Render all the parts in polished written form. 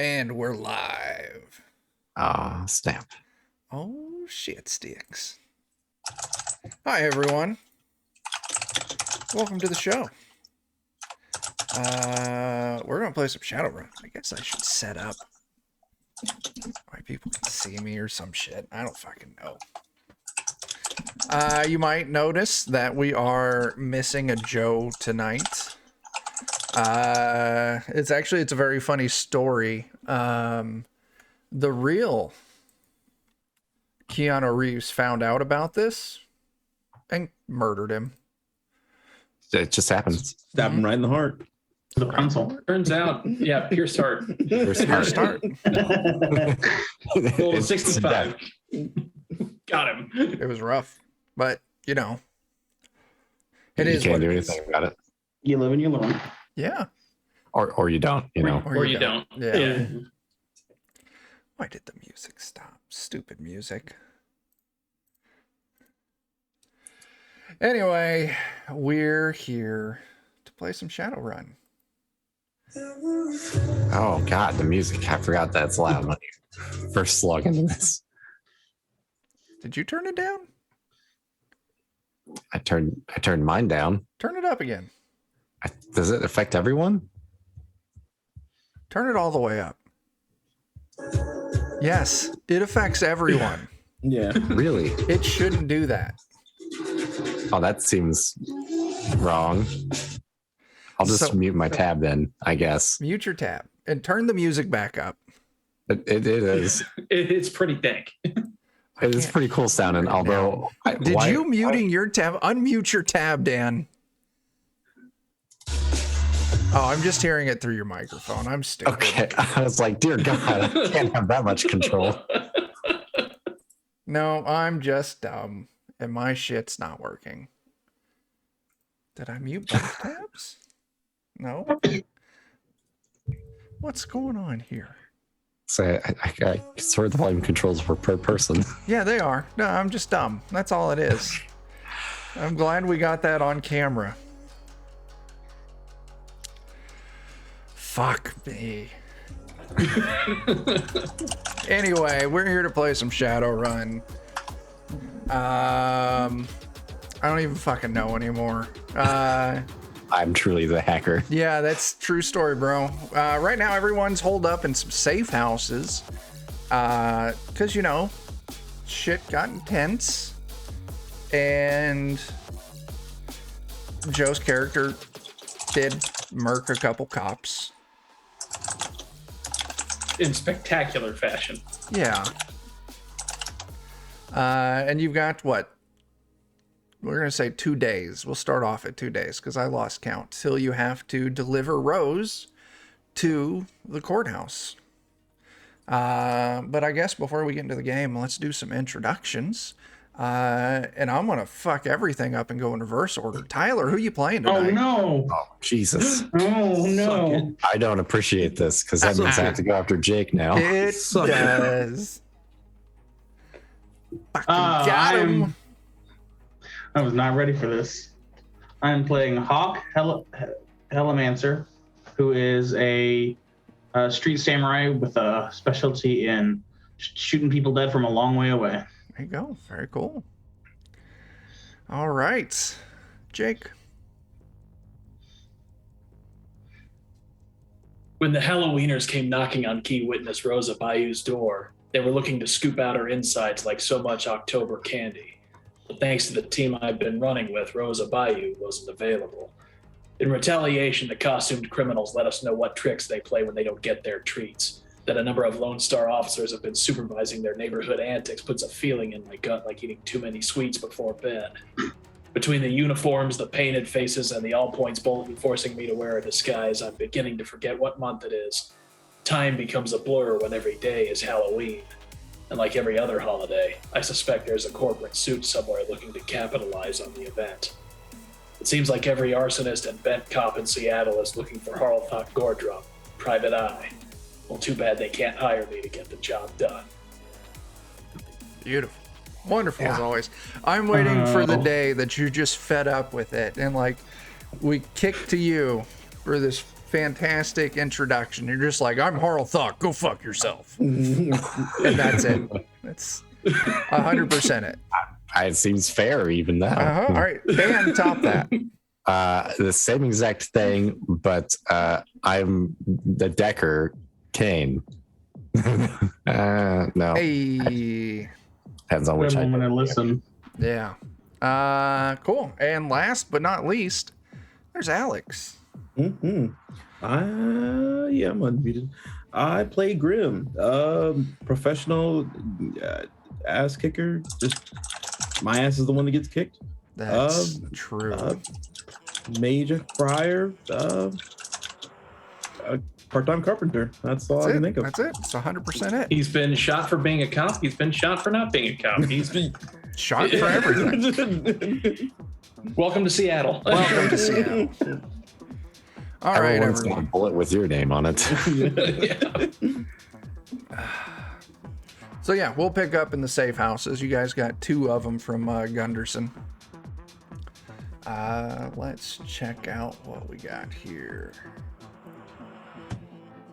And we're live. Ah, snap. Oh, shit sticks. Hi, everyone. Welcome to the show. We're going to play some Shadowrun. I guess I should set up why people can see me or some shit. I don't fucking know. You might notice that we are missing a Joe tonight. It's a very funny story. The real Keanu Reeves found out about this and murdered him. It just happens. Stab him right in the heart. The pencil. Turns out, yeah, pure start. Pure start. Rolled a 65. Got him. It was rough, but you know, You can't do anything about it. You live and you learn. Yeah. Or you don't, you know. Or you don't. Yeah. Why did the music stop? Stupid music. Anyway, we're here to play some Shadowrun. Oh god, the music. I forgot that's loud when you first log into this. Did you turn it down? I turned mine down. Turn it up again. Does it affect everyone? Turn it all the way up. Yes, it affects everyone. Yeah. Really? It shouldn't do that. Oh, that seems wrong. I'll just mute my tab then, I guess. Mute your tab and turn the music back up. It is. It's pretty thick. It is pretty cool sounding, although... Did you muting your tab? Unmute your tab, Dan. Oh, I'm just hearing it through your microphone. I'm stupid. Okay, I was like, dear God, I can't have that much control. No, I'm just dumb, and my shit's not working. Did I mute both tabs? No. What's going on here? So I sort of the volume controls were per person. Yeah, they are. No, I'm just dumb. That's all it is. I'm glad we got that on camera. Fuck me. Anyway, we're here to play some Shadowrun. I don't even fucking know anymore. I'm truly the hacker. Yeah, that's true story, bro. Right now, everyone's holed up in some safe houses. Because, you know, shit got intense. And Joe's character did murk a couple cops. In spectacular fashion. Yeah. And you've got what? We're going to say 2 days. We'll start off at 2 days because I lost count. Till you have to deliver Rose to the courthouse. But I guess before we get into the game, let's do some introductions. And I'm going to fuck everything up and go in reverse order. Tyler, who you playing tonight? Oh, no. Oh, Jesus. Oh, no. I don't appreciate this because that means I have to go after Jake now. It does. Fucking got him. I was not ready for this. I'm playing Hawk Hellemancer, who is a street samurai with a specialty in shooting people dead from a long way away. There you go. Very cool. All right. Jake. When the Halloweeners came knocking on key witness Rosa Bayou's door, they were looking to scoop out her insides like so much October candy. But thanks to the team I've been running with, Rosa Bayou wasn't available. In retaliation, the costumed criminals let us know what tricks they play when they don't get their treats. That a number of Lone Star officers have been supervising their neighborhood antics puts a feeling in my gut like eating too many sweets before bed. Between the uniforms, the painted faces, and the all-points bulletin forcing me to wear a disguise, I'm beginning to forget what month it is. Time becomes a blur when every day is Halloween. And like every other holiday, I suspect there's a corporate suit somewhere looking to capitalize on the event. It seems like every arsonist and bent cop in Seattle is looking for Harlethot Gordrum, Private Eye. Well, too bad they can't hire me to get the job done. Beautiful. Wonderful as always. I'm waiting for the day that you're just fed up with it and like we kick to you for this fantastic introduction. You're just like, I'm Harl Thok, go fuck yourself. And that's it. That's 100% it. It seems fair even now. All right, Dan, top that. The same exact thing, but I'm the Decker Kane. No, Hey, depends on Good which moment I to listen. yeah. Cool. And last but not least, there's Alex. Yeah, I'm unmuted. I play Grim, professional ass kicker. Just my ass is the one that gets kicked. That's true. Major Friar, part-time carpenter. That's all I can think of. That's it. It's 100% it. He's been shot for being a cop. He's been shot for not being a cop. He's been Shot for everything. welcome to Seattle. Welcome to Seattle. All right, Everyone's got a everyone. bullet with your name on it. So yeah, we'll pick up in the safe houses. You guys got 2 of them from Gunderson. Let's check out what we got here.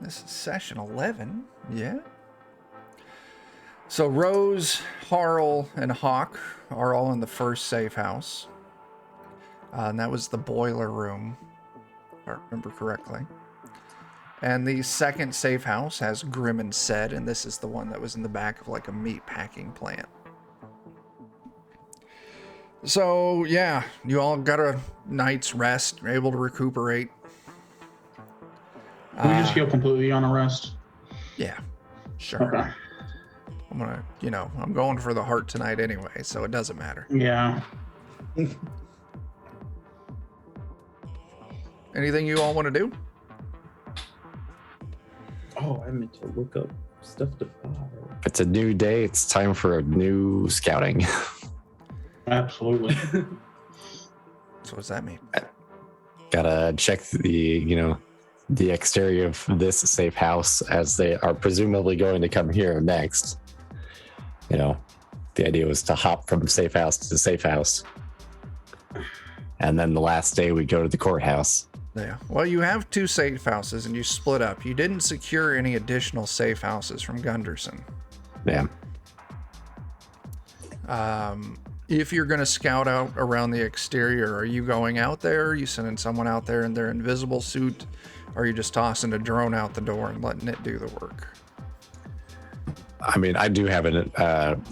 This is session 11. Yeah. So Rose, Harl, and Hawk are all in the first safe house. And that was the boiler room, if I remember correctly. And the second safe house has Grim and Sed, and this is the one that was in the back of like a meat packing plant. So yeah, you all got a night's rest, you're able to recuperate. We just feel completely on a rest. Yeah, sure. Okay. I'm gonna, I'm going for the heart tonight anyway, so it doesn't matter. Yeah. Anything you all want to do? Oh, I meant to look up stuff to buy. It's a new day. It's time for a new scouting. Absolutely. So what does that mean? Gotta check the exterior of this safe house, as they are presumably going to come here next. The idea was to hop from safe house to safe house. And then the last day we go to the courthouse. Yeah. Well, you have 2 safe houses and you split up. You didn't secure any additional safe houses from Gunderson. Yeah. If you're going to scout out around the exterior, are you going out there? Are you sending someone out there in their invisible suit? Or are you just tossing a drone out the door and letting it do the work? I mean, I do have an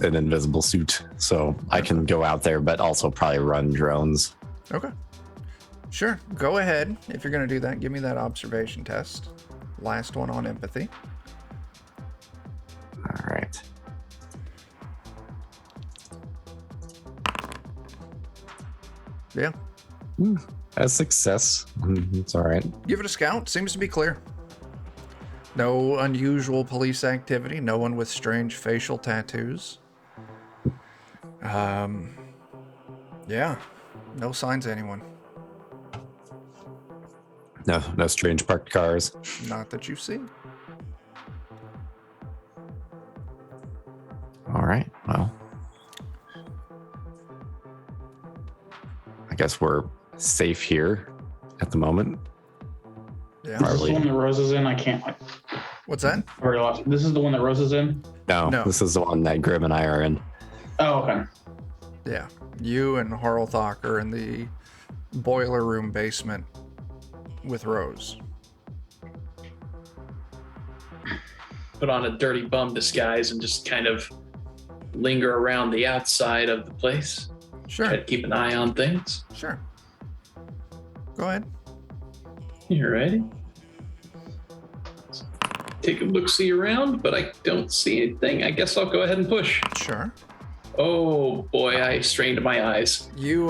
invisible suit, so I can go out there, but also probably run drones. Okay. Sure. Go ahead. If you're going to do that, give me that observation test. Last one on empathy. All right. Yeah. A success. It's all right. Give it a scout. Seems to be clear. No unusual police activity. No one with strange facial tattoos. Yeah. No signs of anyone. No strange parked cars. Not that you see. All right. Well, I guess we're safe here at the moment. Yeah. This is the one that Rose is in. I can't. What's that? Already lost. This is the one that Rose is in. No, No. This is the one that Grim and I are in. Oh, okay. Yeah. You and Harlthok are in the boiler room basement with Rose. Put on a dirty bum disguise and just kind of linger around the outside of the place. Try Sure. to keep an eye on things. Sure. Go ahead. You ready? Take a look-see around, but I don't see anything. I guess I'll go ahead and push. Sure. Oh boy, I strained my eyes. You,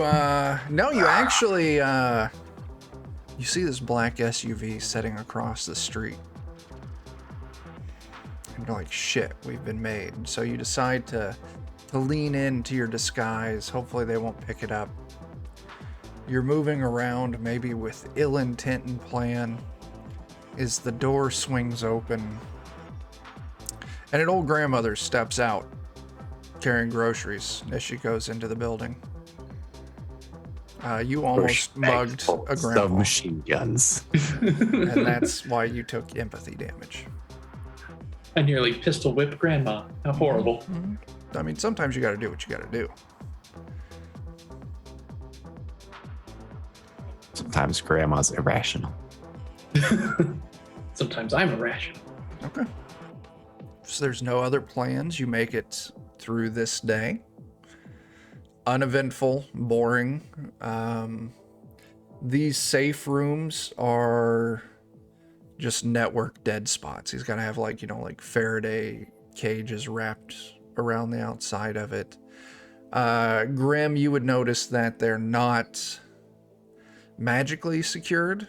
no, you actually, you see this black SUV sitting across the street. And you're like, shit, we've been made. So you decide to lean into your disguise. Hopefully they won't pick it up. You're moving around, maybe with ill intent and plan, as the door swings open. And an old grandmother steps out, carrying groceries as she goes into the building. You almost mugged a grandpa, submachine guns. and that's why you took empathy damage. I nearly pistol whipped Grandma. How horrible. Mhm. I mean, sometimes you got to do what you got to do. Sometimes grandma's irrational. Sometimes I'm irrational. Okay. So there's no other plans. You make it through this day. Uneventful, boring. These safe rooms are just network dead spots. He's got to have like Faraday cages wrapped around the outside of it. Grim, you would notice that they're not magically secured.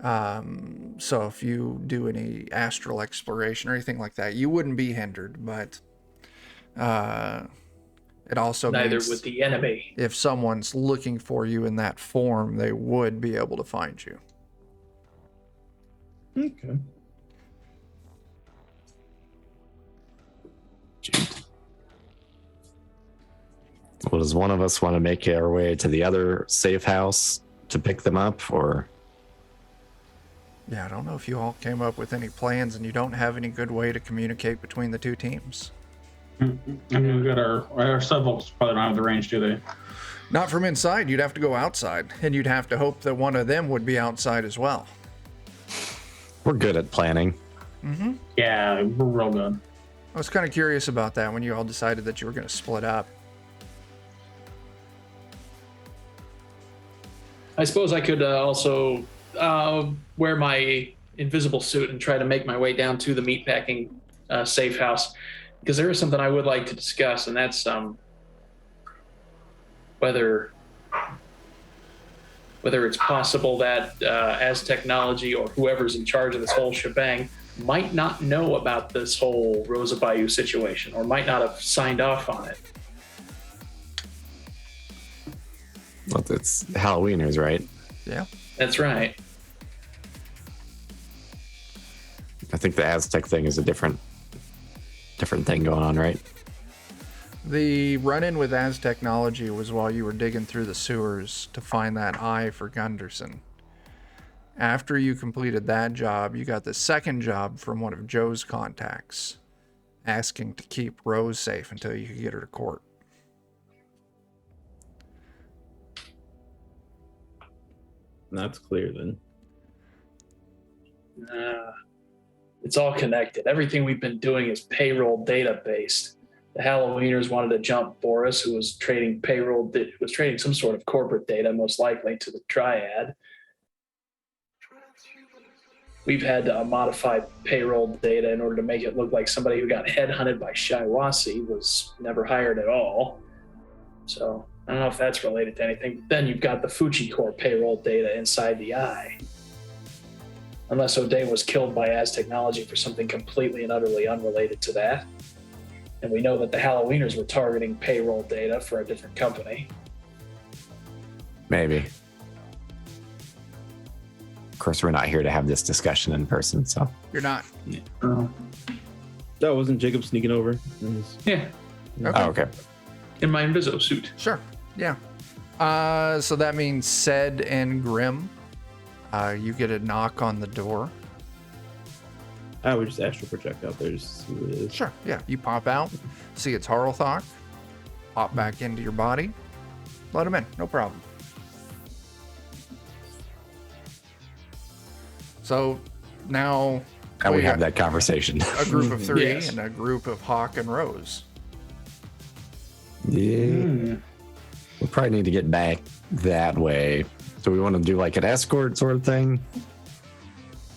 So if you do any astral exploration or anything like that, you wouldn't be hindered, but it also Neither means would the enemy. if someone's looking for you in that form, they would be able to find you. Okay. Well, does one of us want to make our way to the other safe house to pick them up, or? Yeah, I don't know if you all came up with any plans and you don't have any good way to communicate between the two teams. I mean, we got our sub-folks probably don't have the range, do they? Not from inside. You'd have to go outside, and you'd have to hope that one of them would be outside as well. We're good at planning. Mm-hmm. Yeah, we're real good. I was kind of curious about that when you all decided that you were going to split up. I suppose I could also wear my invisible suit and try to make my way down to the meatpacking safe house, because there is something I would like to discuss, and that's whether it's possible that as technology or whoever's in charge of this whole shebang might not know about this whole Rosa Bayou situation, or might not have signed off on it. Well, it's Halloweeners, right? Yeah. That's right. I think the Aztec thing is a different thing going on, right? The run-in with Az Technology was while you were digging through the sewers to find that eye for Gunderson. After you completed that job, you got the second job from one of Joe's contacts, asking to keep Rose safe until you could get her to court. That's clear then. It's all connected. Everything we've been doing is payroll data based. The Halloweeners wanted to jump Boris, who was trading some sort of corporate data, most likely to the Triad. We've had to modify payroll data in order to make it look like somebody who got headhunted by Shiawassee was never hired at all. So I don't know if that's related to anything. Then you've got the Fuji Corp payroll data inside the eye. Unless O'Day was killed by Az Technology for something completely and utterly unrelated to that. And we know that the Halloweeners were targeting payroll data for a different company. Maybe. Of course, we're not here to have this discussion in person, so. You're not. That wasn't Jacob sneaking over. Yeah, Okay. Oh, okay. in my Inviso suit. Sure. Yeah. So that means Sed and Grim. You get a knock on the door. I would just astral project out there just to see what it is. Sure. Yeah. You pop out, see it's Harlthok, pop back into your body, let him in. No problem. So now we have that conversation. A group of three Yes. and a group of Hawk and Rose. Yeah. We probably need to get back that way. Do we want to do like an escort sort of thing?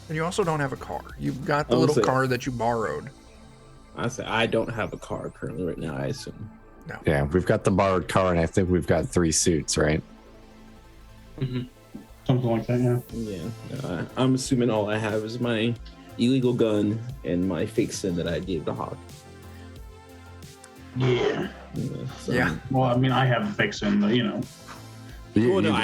And you also don't have a car. You've got the I would little say- car that you borrowed. I say I don't have a car currently right now, I assume. Yeah, we've got the borrowed car, and I think we've got 3 suits, right? Something like that, yeah. Yeah. I'm assuming all I have is my illegal gun and my fake sin that I gave to Hawk. Yeah. So, Yeah. Well, I mean, I have a fix in, but You, Well, no,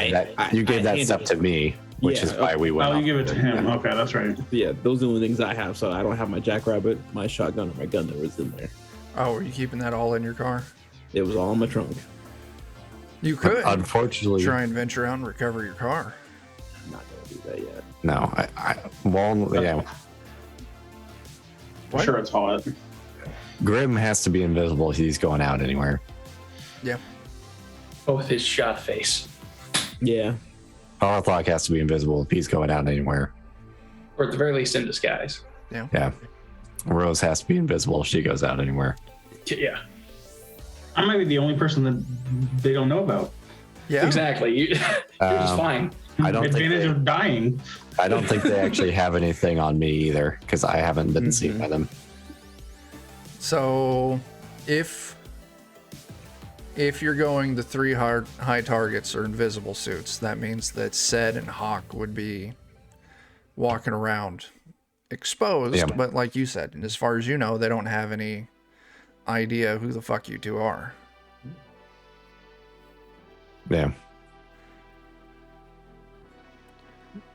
you gave that handed stuff it. to me, which Yeah, is why we went. oh, you off. give it to him. Okay, that's right. Yeah, those are the only things I have. So I don't have my jackrabbit, my shotgun, or my gun that was in there. Oh, are you keeping that all in your car? It was all in my trunk. You could Unfortunately, try and venture out and recover your car. I'm not gonna do that yet. no. Yeah. I'm What? sure it's hot. Grim has to be invisible if he's going out anywhere. Yeah. Oh, with his shot face. Yeah. Orthock has to be invisible if he's going out anywhere. Or at the very least in disguise. Yeah. Rose has to be invisible if she goes out anywhere. Yeah. I might be the only person that they don't know about. Yeah. Exactly. You're just fine. I don't think Advantage they, of dying. I don't think they actually have anything on me either because I haven't been seen by them. So, if you're going the 3 high targets or invisible suits, that means that Zed and Hawk would be walking around exposed. Yeah. But like you said, and as far as you know, they don't have any idea who the fuck you two are. Yeah.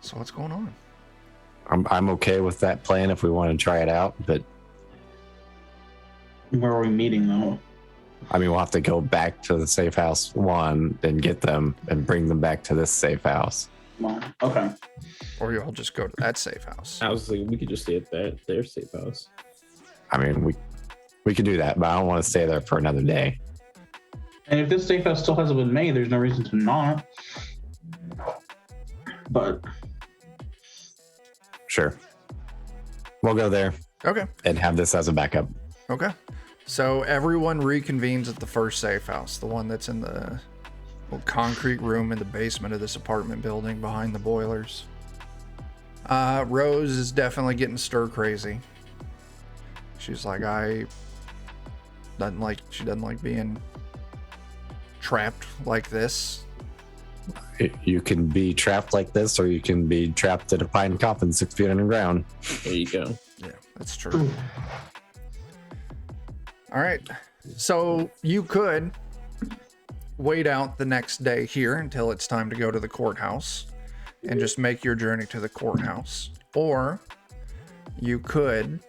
So what's going on? I'm okay with that plan if we want to try it out, but Where are we meeting though? I mean, we'll have to go back to the safe house one and get them and bring them back to this safe house. Well, okay. Or you'll just go to that safe house. I was thinking we could just stay at their safe house. I mean, we could do that, but I don't want to stay there for another day. And if this safe house still hasn't been made, there's no reason to not. But Sure. We'll go there Okay. and have this as a backup. Okay. So everyone reconvenes at the first safe house, the one that's in the little concrete room in the basement of this apartment building behind the boilers. Rose is definitely getting stir crazy. She's like, she doesn't like being trapped like this. You can be trapped like this, or you can be trapped in a pine coffin 6 feet underground. There you go. Yeah, that's true. All right. So you could wait out the next day here until it's time to go to the courthouse and just make your journey to the courthouse. Or you could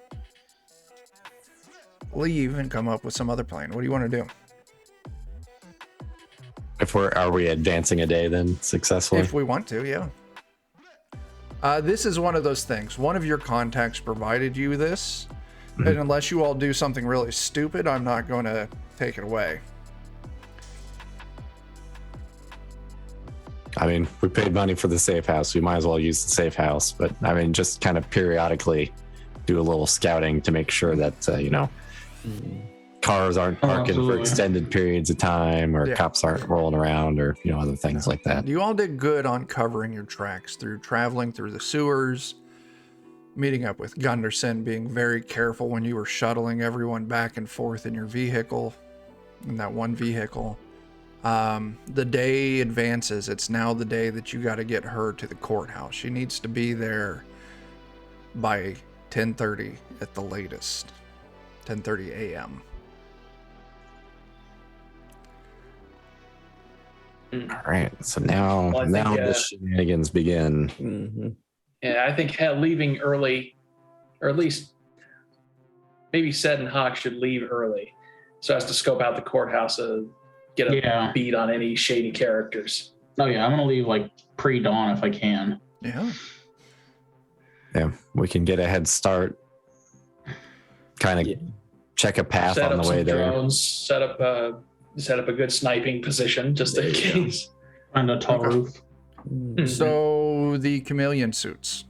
leave and come up with some other plan. What do you want to do? Are we advancing a day then successfully? If we want to, yeah. This is one of those things. One of your contacts provided you this, and unless you all do something really stupid, I'm not going to take it away. I mean, we paid money for the safe house. We might as well use the safe house. But I mean, just kind of periodically do a little scouting to make sure that, cars aren't parking for absolutely. extended periods of time, or Yeah. cops aren't rolling around, or, other things like that. You all did good on covering your tracks through traveling through the sewers, meeting up with Gunderson, being very careful when you were shuttling everyone back and forth in your vehicle, in that one vehicle. The day advances. It's now the day that you got to get her to the courthouse. She needs to be there by 10:30 at the latest. 10:30 a.m. All right. So now, Well, I think, the shenanigans begin. Mm-hmm. Yeah, I think leaving early, or at least maybe Zed and Hawk should leave early so as to scope out the courthouse and get a beat on any shady characters. Oh yeah, I'm gonna leave like pre-dawn if I can. Yeah. Yeah, we can get a head start. Kind of check a path Set on up the way some there. drones, set up a good sniping position just in case. Find a tall Okay. roof. So the chameleon suits.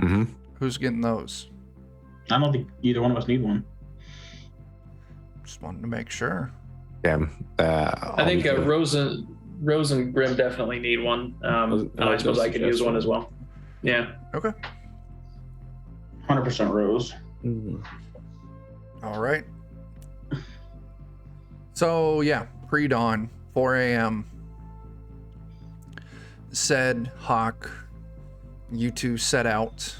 Mm-hmm. Who's getting those? I don't think either one of us need one. Just wanted to make sure. Yeah. I think Rose and Grim definitely need one. I suppose I could use one as well. Yeah. Okay. 100% Rose. Mm-hmm. All right. So yeah, pre-dawn, 4 a.m. Zed, Hawk, you two set out.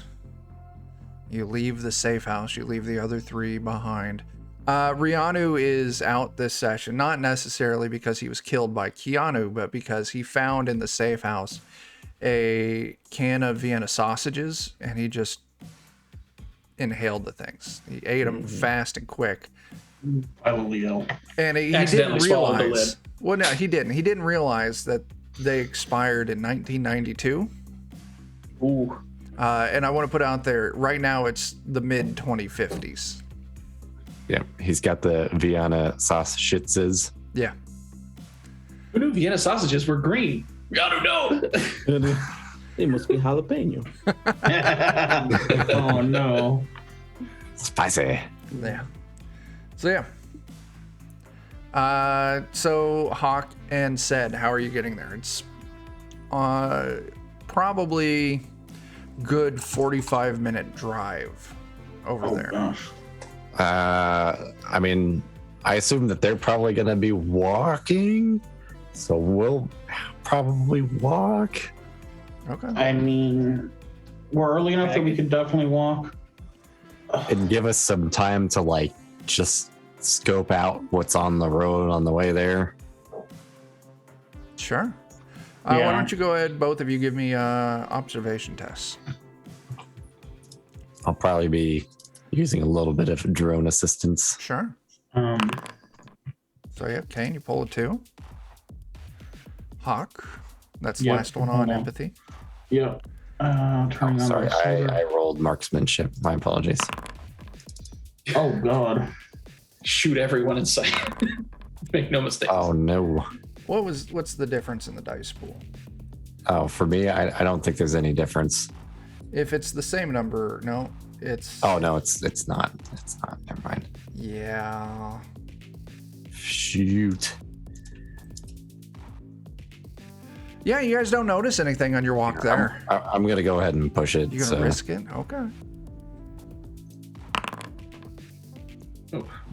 You leave the safe house. You leave the other 3 behind. Rianu is out this session, not necessarily because he was killed by Keanu, but because he found in the safe house a can of Vienna sausages, and he just inhaled the things. He ate them fast and quick. violently ill. And he didn't Accidentally swallowed the realize. lid. Well, no, he didn't. He didn't realize that they expired in 1992. Ooh. And I want to put out there right now it's the mid 2050s. Yeah, he's got the Vienna sausages. Yeah. Who knew Vienna sausages were green? I don't know. They must be jalapeno. Oh no. Spicy. Yeah. So yeah. So Hawk and Said, how are you getting there? It's probably good 45-minute drive over Oh there. gosh. I mean, I assume that they're probably going to be walking, so we'll probably walk. Okay. I mean, we're early enough that we could definitely walk. And give us some time to like just scope out what's on the road on the way there. Sure. Why Yeah. don't you go ahead, both of you give me observation tests. I'll probably be using a little bit of drone assistance. Sure. Um, So yeah, Kane, you pull a 2. Hawk, that's the Yeah, last one hold on on. empathy. yep. Turning on Sorry, my server. I rolled marksmanship. My apologies. Oh god. Shoot everyone in sight. Make no mistakes. Oh no. What's the difference in the dice pool? Oh, for me, I don't think there's any difference. If it's the same number, no, it's. Oh no, it's not. It's not. Never mind. Yeah. Shoot. Yeah, you guys don't notice anything on your walk there. I'm gonna go ahead and push it. You gonna so- risk it? Okay.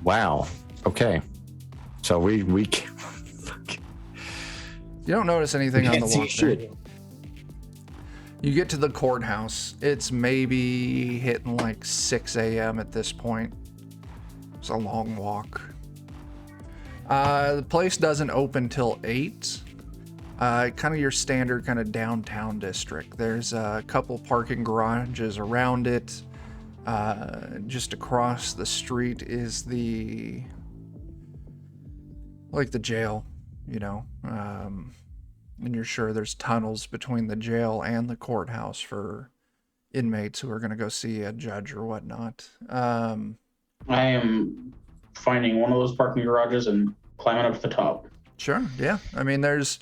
Wow. Okay. So we You don't notice anything on the can't see walk there. shit. You get to the courthouse. It's maybe hitting like 6 a.m. at this point. It's a long walk. The place doesn't open till 8. Kind of your standard kind of downtown district. There's a couple parking garages around it. Just across the street is the jail, you know. And you're sure there's tunnels between the jail and the courthouse for inmates who are going to go see a judge or whatnot. I am finding one of those parking garages and climbing up to the top. Sure, yeah. I mean, there's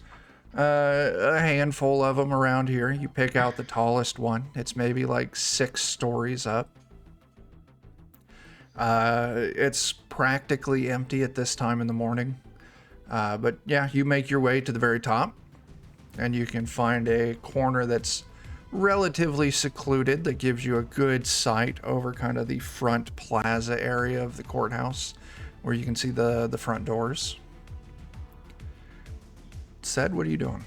a handful of them around here. You pick out the tallest one. It's maybe like 6 stories up. It's practically empty at this time in the morning. But yeah, you make your way to the very top, and you can find a corner that's relatively secluded that gives you a good sight over kind of the front plaza area of the courthouse, where you can see the front doors. Said, what are you doing?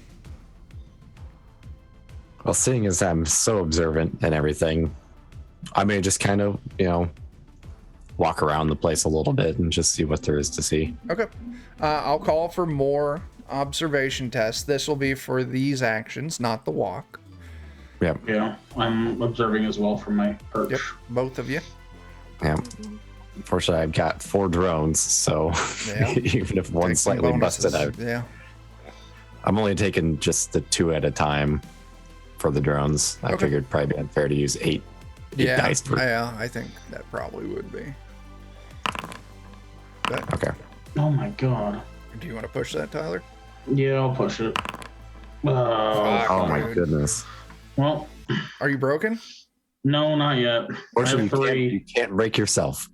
Well, seeing as I'm so observant and everything, I may just kind of, walk around the place a little bit and just see what there is to see. Okay. I'll call for more observation tests. This will be for these actions, not the walk. Yep. Yeah, I'm observing as well from my perch. Yep, both of you. Yep. Unfortunately, I've got 4 drones, so Yeah. even if one's Take some slightly busted, bonuses. Yeah. I'm only taking just the 2 at a time for the drones. I Okay. figured probably be unfair to use 8 Yeah. dice for. Yeah, I think that probably would be. But Okay. Oh my god. do you want to push that, Tyler? Yeah, I'll push it. Fuck. Oh my dude. goodness. Well, Are you broken? no, not yet. I Fortunately, have you 3. can't break yourself.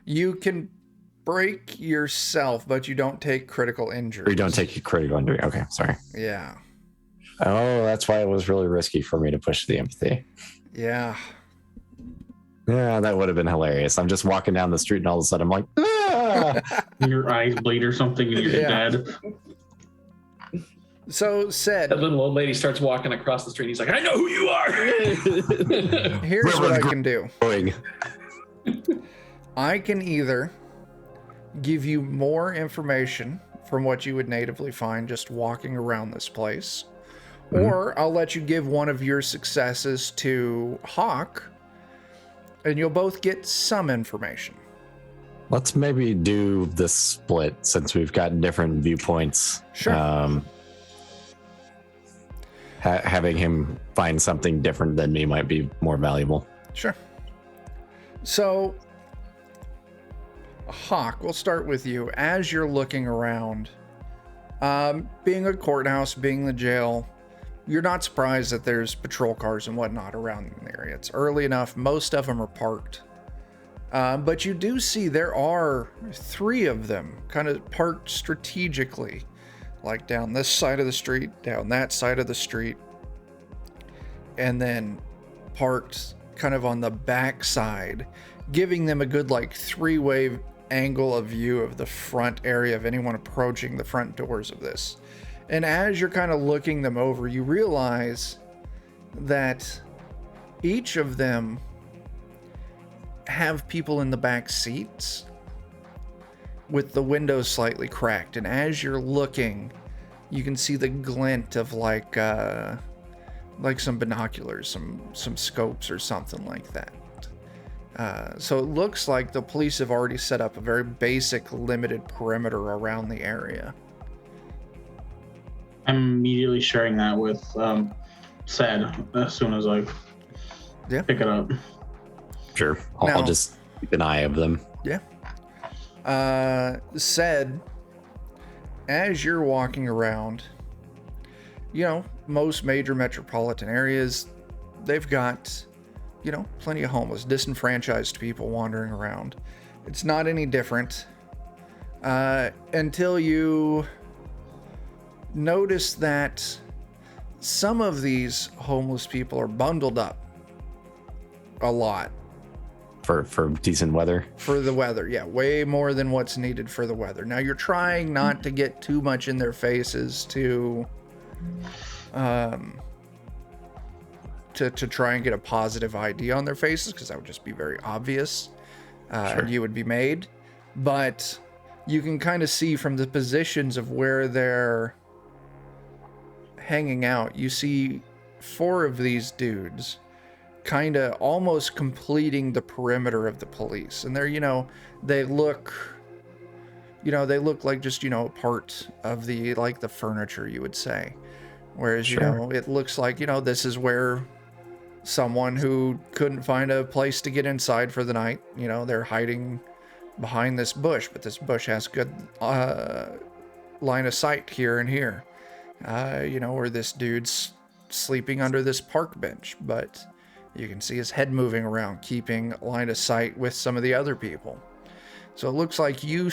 You can break yourself, but you don't take critical injury. Or you don't take a critical injury. Okay, sorry. Yeah. Oh, that's why it was really risky for me to push the empathy. Yeah. Yeah, that would have been hilarious. I'm just walking down the street and all of a sudden I'm like, ah! Your eyes bleed or something and you're Yeah. dead. So, Said, That little old lady starts walking across the street. He's like, I know who you are. here's Where what I was can do. Going. I can either give you more information from what you would natively find just walking around this place, or I'll let you give one of your successes to Hawk, and you'll both get some information. Let's maybe do this split since we've got different viewpoints. Sure. Having him find something different than me might be more valuable. Sure. So, Hawk, we'll start with you. As you're looking around, being a courthouse, being the jail, you're not surprised that there's patrol cars and whatnot around the area. It's early enough. Most of them are parked. But you do see there are 3 of them kind of parked strategically, like down this side of the street, down that side of the street, and then parked kind of on the back side, giving them a good like 3-way angle of view of the front area of anyone approaching the front doors of this. And as you're kind of looking them over, you realize that each of them have people in the back seats with the windows slightly cracked. And as you're looking, you can see the glint of like some binoculars, some scopes or something like that. So it looks like the police have already set up a very basic limited perimeter around the area. I'm immediately sharing that with Sad as soon as I pick it up. Sure. I'll just keep an eye of them. Yeah. Said, as you're walking around, most major metropolitan areas, they've got, plenty of homeless, disenfranchised people wandering around. It's not any different until you notice that some of these homeless people are bundled up a lot. For decent weather? For the weather, yeah. Way more than what's needed for the weather. Now, you're trying not to get too much in their faces to try and get a positive ID on their faces, because that would just be very obvious. And you would be made. But you can kind of see from the positions of where they're hanging out, you see 4 of these dudes kind of almost completing the perimeter of the police. And they're, they look like just, part of the furniture, you would say. Whereas, it looks like, this is where someone who couldn't find a place to get inside for the night, they're hiding behind this bush, but this bush has good line of sight here and here. Where this dude's sleeping under this park bench, but you can see his head moving around, keeping line of sight with some of the other people. So it looks like you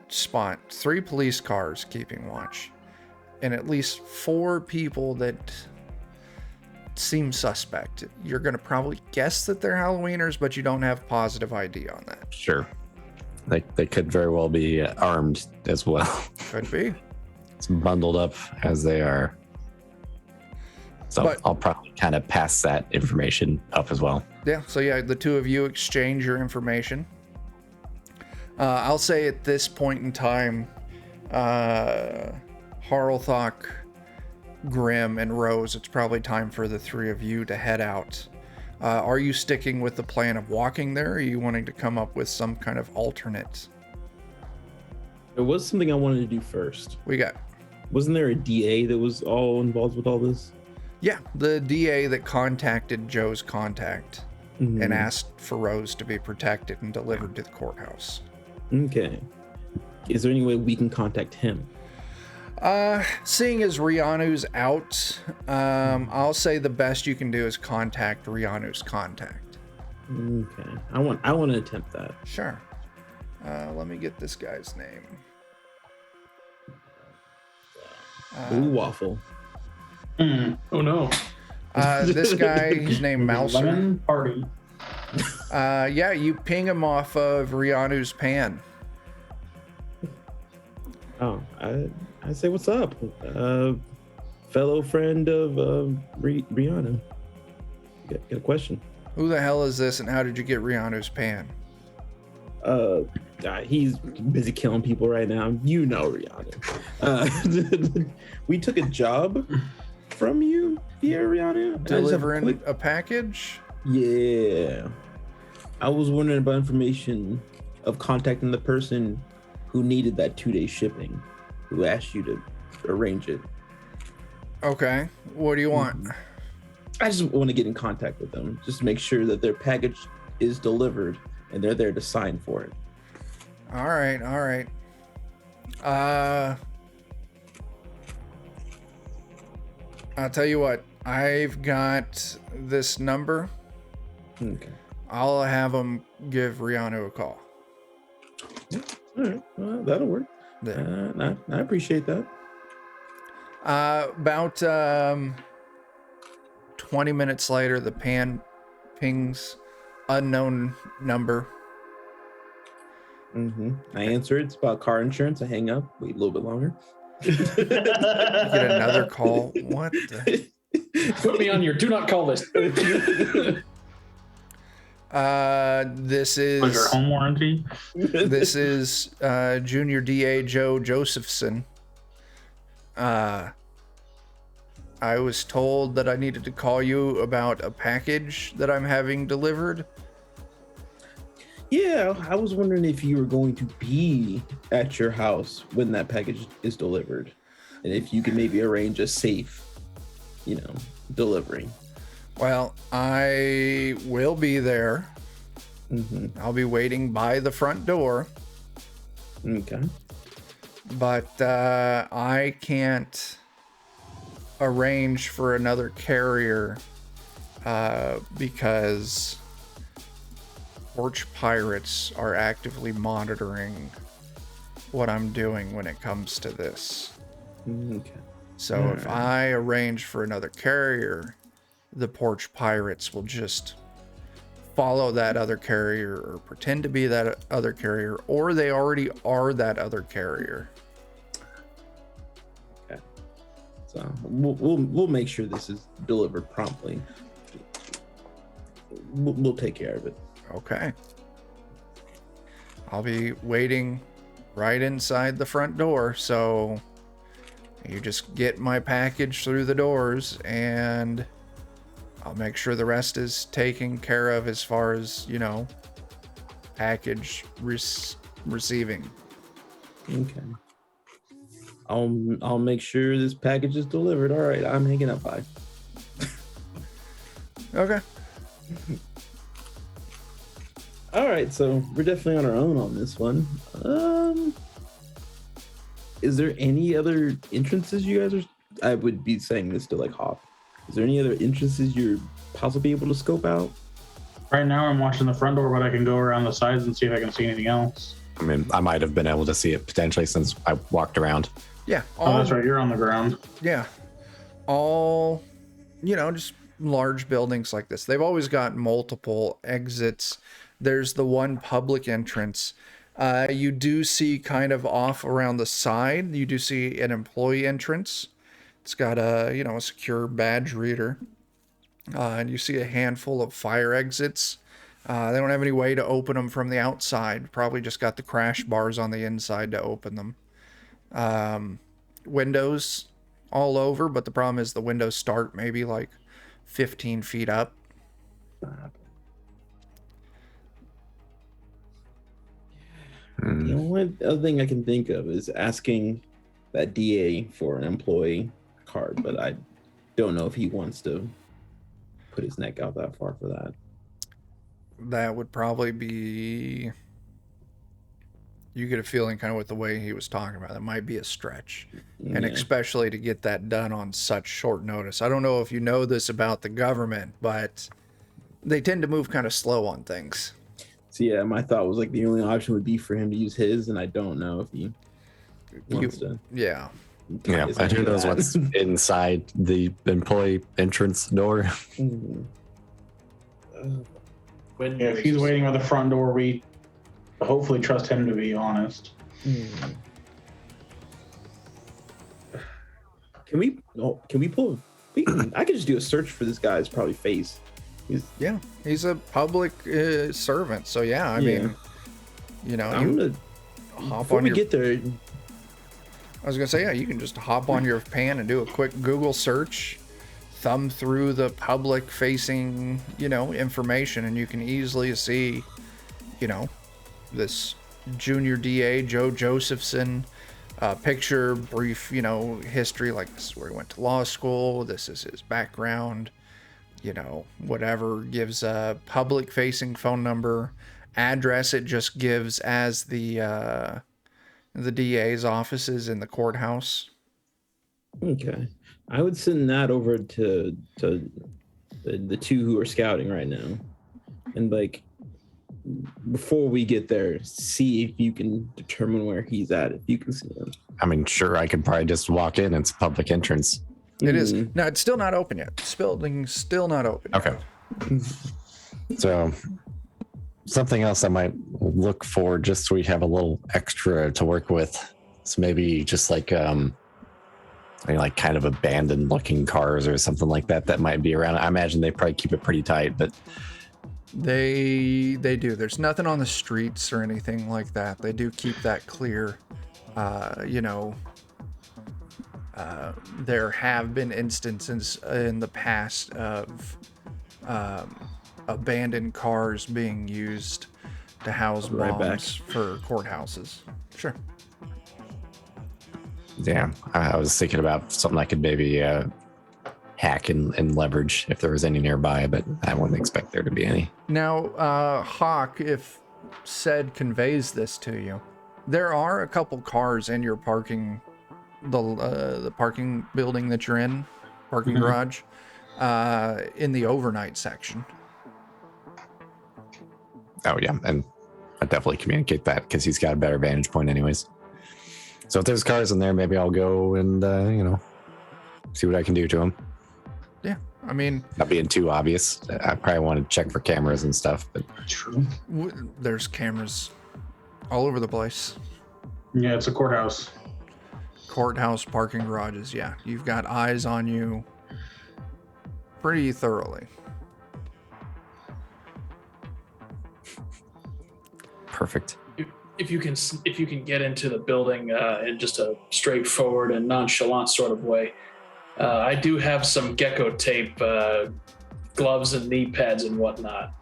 spot 3 police cars keeping watch, and at least 4 people that seem suspect. You're going to probably guess that they're Halloweeners, but you don't have positive ID on that. Sure. They could very well be armed as well. Could be. It's bundled up as they are. So I'll probably kind of pass that information up as well. Yeah, so the 2 of you exchange your information. I'll say at this point in time, Harlthok, Grim, and Rose, it's probably time for the 3 of you to head out. Are you sticking with the plan of walking there, or are you wanting to come up with some kind of alternate? There was something I wanted to do first. Wasn't there a DA that was all involved with all this? Yeah, the DA that contacted Joe's contact and asked for Rose to be protected and delivered to the courthouse. Okay. Is there any way we can contact him? Seeing as Rianu's out, I'll say the best you can do is contact Rianu's contact. Okay. I want to attempt that. Sure. Let me get this guy's name. Ooh, waffle. Oh no. This guy, his name Mouser. Lemon party. You ping him off of Rianu's pan. Oh, I say what's up, fellow friend of Rihanna. Got a question. Who the hell is this, and how did you get Rianu's pan? He's busy killing people right now. Rihanna. We took a job from you via Rihanna. Delivering a package? Yeah. I was wondering about information of contacting the person who needed that 2-day shipping, who asked you to arrange it. Okay. What do you want? I just want to get in contact with them, just to make sure that their package is delivered and they're there to sign for it. All right. All right. I'll tell you what. I've got this number. Okay. I'll have them give Rihanna a call. All right. Well, that'll work. There. I appreciate that. About 20 minutes later, the pan pings unknown number. I answer it. It's about car insurance. I hang up. Wait a little bit longer. You get another call. What the? Put me on your do not call list. This Was your is home warranty? this is Junior DA Joe Josephson. I was told that I needed to call you about a package that I'm having delivered. Yeah, I was wondering if you were going to be at your house when that package is delivered, and if you could maybe arrange a safe, delivery. Well, I will be there. I'll be waiting by the front door, Okay. but I can't arrange for another carrier because Porch Pirates are actively monitoring what I'm doing when it comes to this. Okay. So if I arrange for another carrier, the Porch Pirates will just follow that other carrier or pretend to be that other carrier, or they already are that other carrier. Okay. So we'll make sure this is delivered promptly. We'll take care of it. Okay. I'll be waiting right inside the front door, so you just get my package through the doors and I'll make sure the rest is taken care of as far as, package receiving. Okay. I'll make sure this package is delivered. All right, I'm hanging up. Bye. Okay. All right, so we're definitely on our own on this one. Is there any other entrances you guys are? I would be saying this to Hop. Is there any other entrances you're possibly able to scope out? Right now, I'm watching the front door, but I can go around the sides and see if I can see anything else. I mean, I might have been able to see it potentially since I walked around. Yeah. Oh, that's right. You're on the ground. Yeah. All, just large buildings like this. They've always got multiple exits. There's the one public entrance. You do see kind of off around the side, you do see an employee entrance. It's got a, a secure badge reader. And you see a handful of fire exits. They don't have any way to open them from the outside. Probably just got the crash bars on the inside to open them. Windows all over, but the problem is the windows start maybe 15 feet up. The only other thing I can think of is asking that DA for an employee card, but I don't know if he wants to put his neck out that far for that. That would probably be... You get a feeling kind of with the way he was talking about it. That might be a stretch. And especially to get that done on such short notice. I don't know if you know this about the government, but they tend to move kind of slow on things. So yeah, my thought was the only option would be for him to use his, and I don't know if he wants to. Yeah. Yeah, and who knows what's inside the employee entrance door. If he's waiting at the front door, we hopefully trust him to be honest. Can we pull? I could just do a search for this guy's probably face. He's a public servant, so yeah, I mean, I'm gonna hop before on we your... get there. I was gonna say, yeah, you can just hop on your pan and do a quick Google search, thumb through the public-facing, information, and you can easily see, this junior DA, Joe Josephson, picture, brief, history, like this is where he went to law school, this is his background, whatever, gives a public facing phone number, address it just gives as the DA's offices in the courthouse. Okay. I would send that over to the two who are scouting right now. And like before we get there, see if you can determine where he's at, if you can see him. I mean, sure, I could probably just walk in. It's a public entrance. It is. No, it's still not open yet. This building's still not open yet. Okay. So something else I might look for just so we have a little extra to work with. So maybe just like like kind of abandoned looking cars or something like that might be around. I imagine they probably keep it pretty tight, but they do. There's nothing on the streets or anything like that. They do keep that clear. There have been instances in the past of abandoned cars being used to house bombs for courthouses. Sure. yeah, I was thinking about something I could maybe hack and leverage if there was any nearby, but I wouldn't expect there to be any. Now, Hawk, if said conveys this to you, there are a couple cars in your parking, the parking building that you're in, parking garage, in the overnight section. Oh yeah, and I definitely communicate that because he's got a better vantage point anyways. So if there's cars in there, maybe I'll go and see what I can do to them. Yeah, I mean, Not being too obvious. I probably want to check for cameras and stuff, but True. there's cameras all over the place. Yeah, it's a courthouse. Courthouse parking garages, yeah. You've got eyes on you pretty thoroughly. perfect. If you can get into the building in just a straightforward and nonchalant sort of way, I do have some gecko tape, gloves and knee pads and whatnot.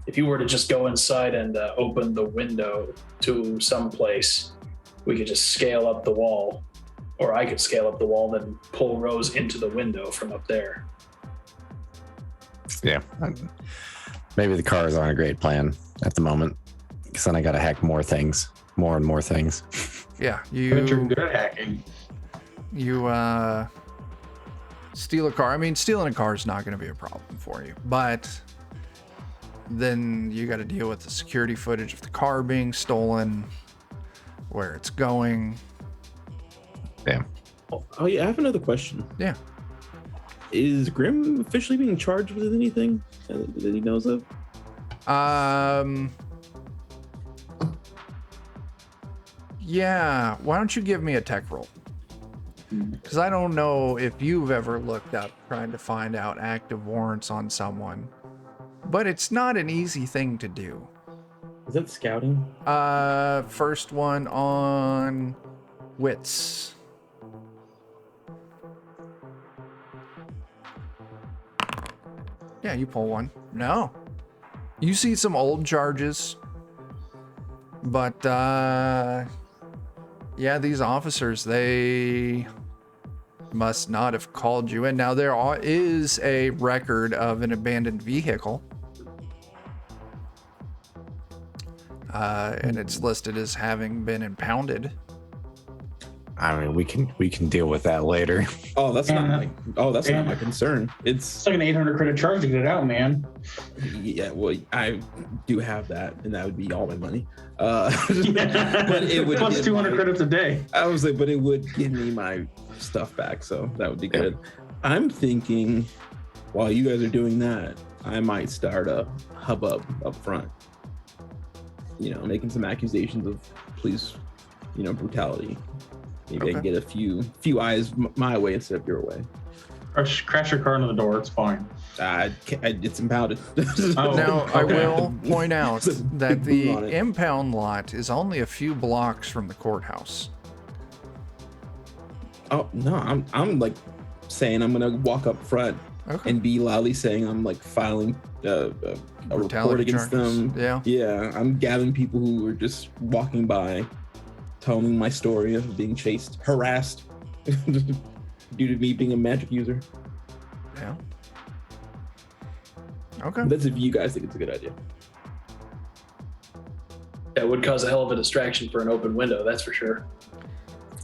If you were to just go inside and open the window to some place, we could just scale up the wall, or I could scale up the wall, then pull Rose into the window from up there. Yeah. Maybe the cars aren't a great plan at the moment, because then I got to hack more and more things. Yeah, But you're good at hacking. you steal a car. I mean, stealing a car is not going to be a problem for you, but then you got to deal with the security footage of the car being stolen, where it's going. Damn. Oh yeah, I have another question. Yeah. Is Grim officially being charged with anything that he knows of? Yeah, why don't you give me a tech roll? Because I don't know if you've ever looked up trying to find out active warrants on someone, but it's not an easy thing to do. Is that scouting? First one on wits. Yeah, you pull one. No. You see some old charges, but yeah, these officers, they must not have called you in. Now, there is a record of an abandoned vehicle, and it's listed as having been impounded. I mean, we can deal with that later. Oh, that's not my concern. It's like an 800 credit charge to get it out, man. Yeah, well, I do have that, and that would be all my money. But it would plus 200 credits a day. I was like, but it would give me my stuff back, so that would be good. I'm thinking, while you guys are doing that, I might start a hubbub up front. You know, making some accusations of police, brutality. Maybe I can get a few eyes my way instead of your way. Crash your car into the door. It's fine. It's impounded. Now, I will point out that the impound lot is only a few blocks from the courthouse. Oh no, I'm like saying I'm gonna walk up front Okay. and be loudly saying I'm like filing a report Brutality against charges. them. Yeah. I'm gathering people who were just walking by, telling my story of being chased, harassed due to me being a magic user. Yeah. Okay. That's if you guys think it's a good idea. That would cause a hell of a distraction for an open window, that's for sure.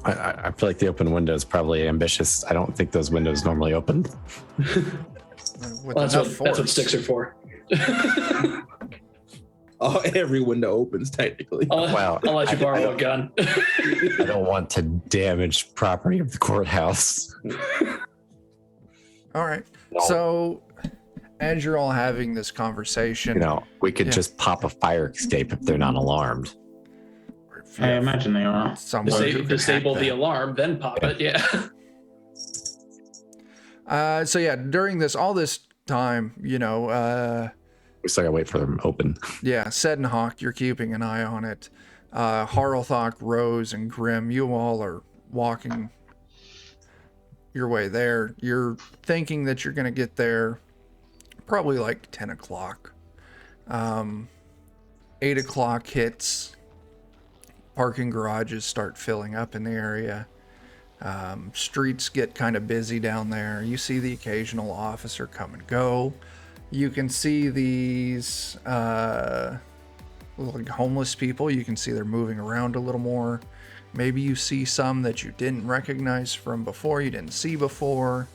I feel like the open window is probably ambitious. I don't think those windows normally open. With Well, enough that's what force. sticks are for. Oh, every window opens technically. Well, I'll let you borrow a gun. I don't want to damage property of the courthouse. All right. No. So, as you're all having this conversation, You know, we could Yeah. just pop a fire escape if they're not alarmed. I imagine they are. someone who can Disable hack the that. alarm, then pop it. Yeah. So yeah, during all this time, We still gotta wait for them to open. yeah, Sed and Hawk, you're keeping an eye on it. Harlthok, Rose, and Grim, you all are walking your way there. You're thinking that you're going to get there probably like 10 o'clock. 8 o'clock hits. Parking garages start filling up in the area. Streets get kind of busy down there. You see the occasional officer come and go. You can see these like homeless people. You can see they're moving around a little more. Maybe you see some that you didn't recognize from before, you didn't see before.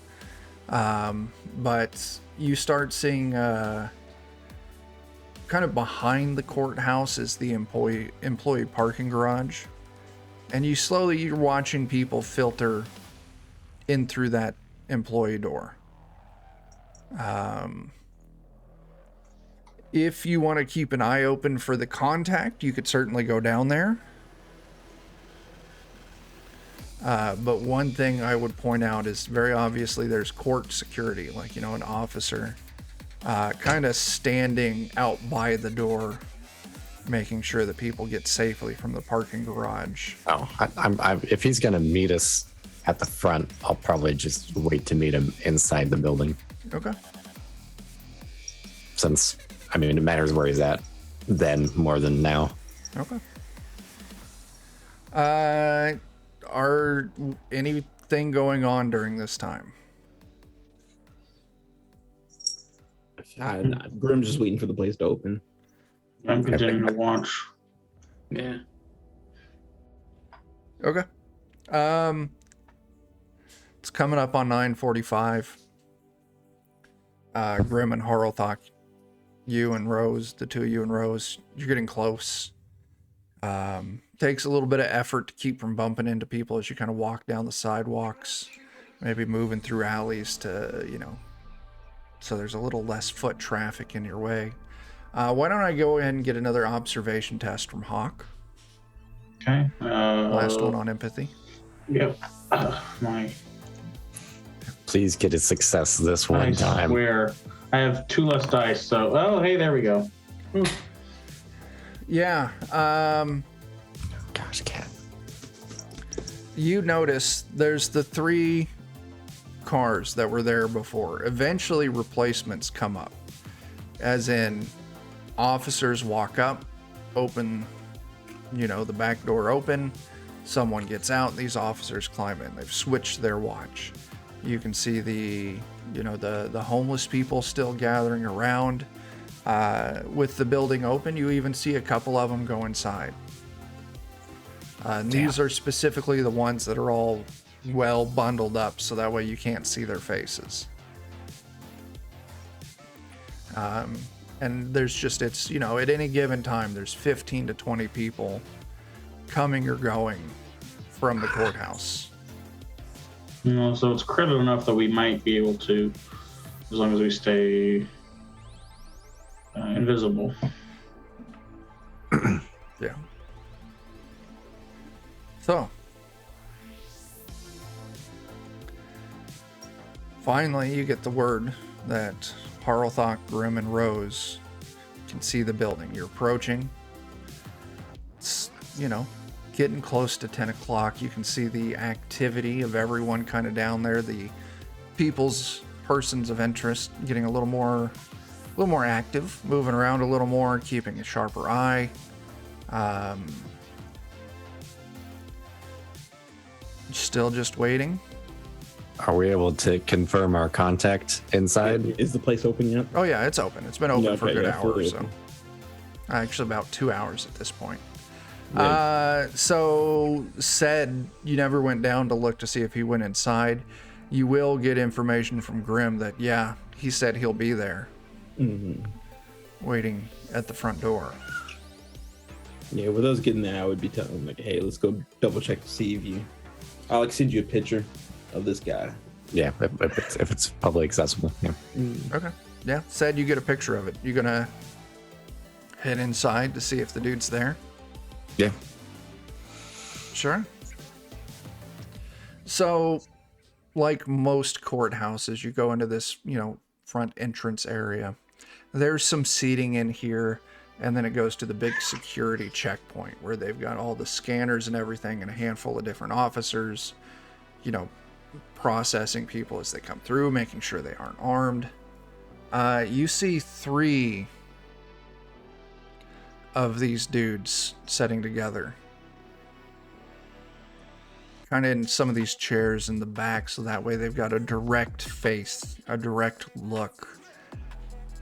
But you start seeing kind of behind the courthouse is the employee parking garage. And you're watching people filter in through that employee door. If you want to keep an eye open for the contact, you could certainly go down there. But one thing I would point out is very obviously there's court security, like, an officer kind of standing out by the door, making sure that people get safely from the parking garage. Oh, if he's gonna meet us at the front, I'll probably just wait to meet him inside the building. Okay. Since, it matters where he's at then more than now. Okay. Are anything going on during this time? Grim's just waiting for the place to open. I'm continuing to watch. Yeah. Okay. It's coming up on 9:45. Grim and Harlthok, you and Rose, the two of you and Rose, you're getting close. Takes a little bit of effort to keep from bumping into people as you kind of walk down the sidewalks, maybe moving through alleys to, so there's a little less foot traffic in your way. Why don't I go ahead and get another observation test from Hawk? Okay. Last one on empathy. Yep. My. Please get a success this one I time. swear. I have 2 less dice, so. Oh, hey, there we go. Yeah. Gosh, cat. You notice there's the 3 cars that were there before. Eventually replacements come up, as in officers walk up, open, the back door open, someone gets out, these officers climb in. They've switched their watch. You can see the homeless people still gathering around. With the building open, you even see a couple of them go inside. And these are specifically the ones that are all well bundled up, so that way you can't see their faces. And there's just, at any given time, there's 15 to 20 people coming or going from the courthouse. So it's critical enough that we might be able to, as long as we stay invisible. Yeah. So, finally, you get the word that Harlthok, Grim, and Rose can see the building. You're approaching. It's, getting close to 10 o'clock. You can see the activity of everyone kind of down there. The persons of interest getting a little more active, moving around a little more, keeping a sharper eye. Still just waiting. Are we able to confirm our contact inside? Is the place open yet? Oh yeah, it's open. It's been open for a good hour or fully so. open. Actually, about 2 hours at this point. Right. So said you never went down to look to see if he went inside. You will get information from Grim that he said he'll be there, waiting at the front door. Yeah, with us getting there, I would be telling them like, hey, let's go double check to see if you. I'll send you a picture of this guy. Yeah, if it's publicly accessible. Yeah. Okay. Yeah. Said you get a picture of it. You gonna head inside to see if the dude's there? Yeah. Sure. So, like most courthouses, you go into this, front entrance area. There's some seating in here, and then it goes to the big security checkpoint where they've got all the scanners and everything and a handful of different officers, processing people as they come through, making sure they aren't armed. You see 3 of these dudes sitting together, kind of in some of these chairs in the back, so that way they've got a direct face, a direct look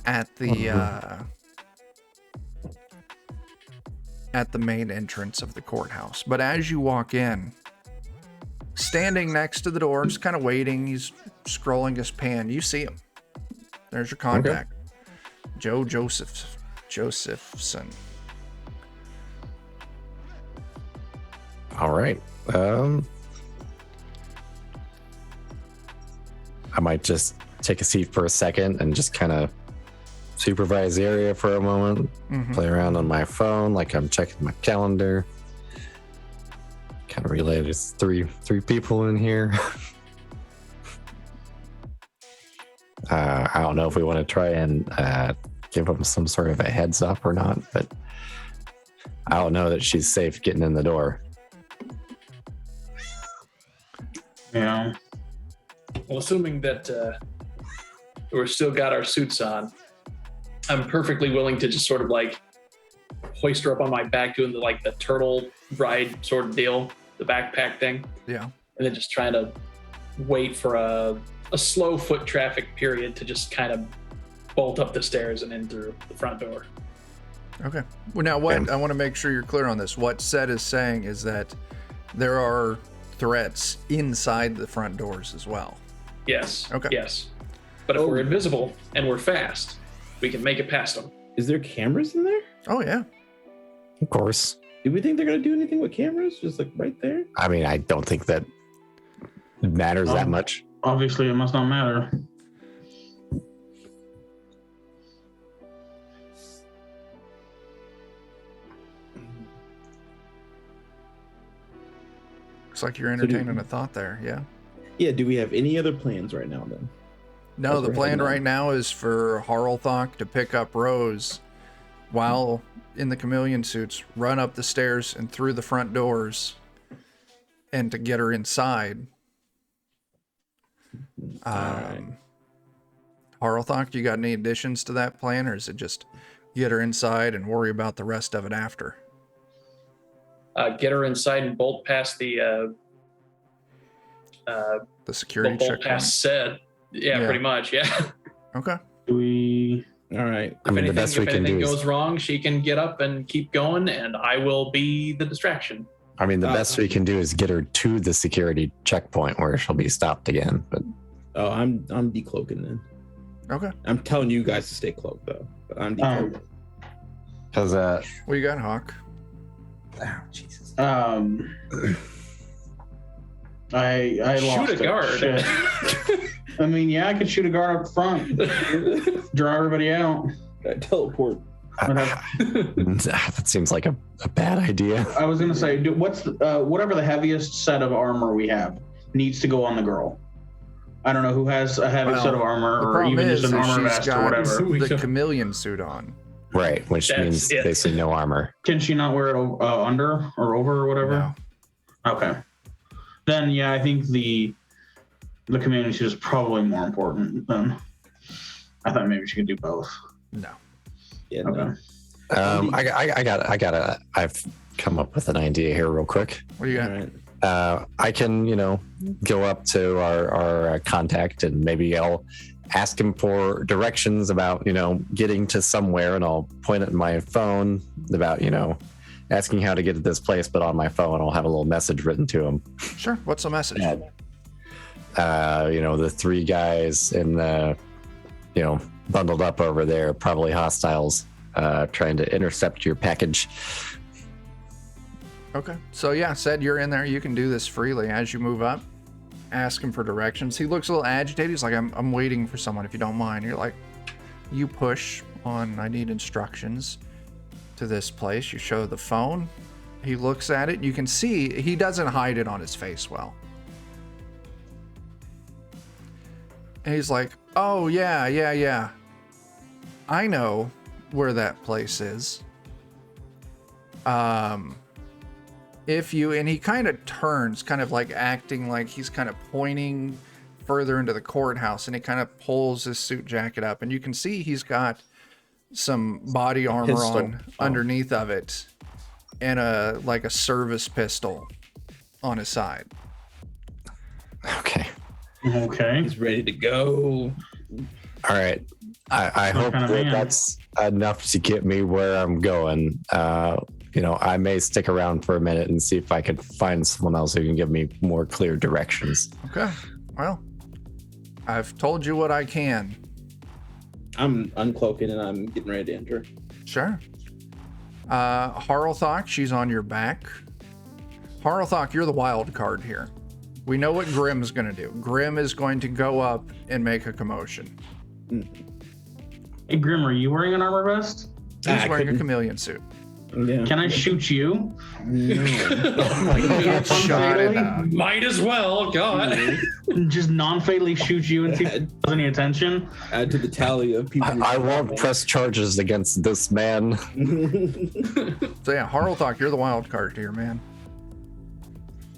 at the main entrance of the courthouse. But as you walk in, standing next to the door, just kind of waiting, he's scrolling his pen. You see him. There's your contact, Joe Josephson. All right. I might just take a seat for a second and just kind of supervise the area for a moment, play around on my phone like I'm checking my calendar. Kind of relay there's three people in here. I don't know if we want to try and give them some sort of a heads up or not, but I don't know that she's safe getting in the door. Yeah. Well, assuming that we're still got our suits on, I'm perfectly willing to just sort of like hoist her up on my back, doing the turtle ride sort of deal, the backpack thing. Yeah. And then just trying to wait for a slow foot traffic period to just kind of bolt up the stairs and in through the front door. Okay. Well, now what I want to make sure you're clear on this. What Seth is saying is that there are threats inside the front doors as well. Yes. Okay. Yes. But if we're invisible and we're fast, we can make it past them. Is there cameras in there? Oh yeah. Of course. Do we think they're gonna do anything with cameras? Just like right there? I mean, I don't think that matters that much. Obviously, it must not matter. Looks like you're entertaining a thought there. Yeah. Yeah. Do we have any other plans right now then? No, As the we're plan heading right out. now is for Harlthok to pick up Rose while in the chameleon suits, run up the stairs and through the front doors, and to get her inside. Harlthok, you got any additions to that plan, or is it just get her inside and worry about the rest of it after? Get her inside and bolt past the security bolt checkpoint. past said. Yeah, pretty much. Yeah. Okay. Do we? All right. I mean, the best we if can anything do is, goes wrong, she can get up and keep going, and I will be the distraction. I mean, the best we can do is get her to the security checkpoint where she'll be stopped again. But Oh, I'm decloaking then. Okay. I'm telling you guys to stay cloaked though. But I'm decloaking. because What you got, Hawk? oh, Jesus. I lost Shoot a guard. Shit. I mean, yeah, I could shoot a guard up front, draw everybody out. Teleport. That seems like a bad idea. I was gonna say, what's whatever the heaviest set of armor we have needs to go on the girl. I don't know who has a heavy set of armor, The or problem even is just an that armor she's vest or got whatever. the chameleon suit on. Right, which That's means it. basically no armor. Can she not wear it under or over or whatever? No. Okay. Then yeah, I think the The community is probably more important than. I thought maybe she could do both. No. Yeah. Okay. No. I've come up with an idea here real quick. What do you All got? right. I can, go up to our contact and maybe I'll ask him for directions about, getting to somewhere, and I'll point at my phone about, asking how to get to this place, but on my phone I'll have a little message written to him. Sure. What's the message? The three guys in the, bundled up over there, probably hostiles, trying to intercept your package. Okay. So yeah, said you're in there. You can do this freely as you move up. Ask him for directions. He looks a little agitated. He's like, I'm waiting for someone, if you don't mind. You're like, you push on, I need instructions to this place. You show the phone. He looks at it. You can see he doesn't hide it on his face well. And he's like, oh, yeah. I know where that place is. And he kind of turns, kind of like acting like he's kind of pointing further into the courthouse, and he kind of pulls his suit jacket up, and you can see he's got some body armor Pistol. on underneath of it, and a service pistol on his side. Okay. Okay. He's ready to go. All right. I hope kind of that man? that's enough to get me where I'm going. I may stick around for a minute and see if I can find someone else who can give me more clear directions. Okay. Well, I've told you what I can. I'm uncloaking and I'm getting ready to enter. Sure. Harlthok, she's on your back. Harlthok, you're the wild card here. We know what Grimm's going to do. Grimm is going to go up and make a commotion. Hey, Grim, are you wearing an armor vest? He's wearing a chameleon suit. Yeah. Can I shoot you? No. Oh my God. Shot it out. Might as well. God. Just non-fatally shoot you and see if it does any attention? Add to the tally of people. I won't press charges against this man. So yeah, Harlthok, you're the wild card here, man.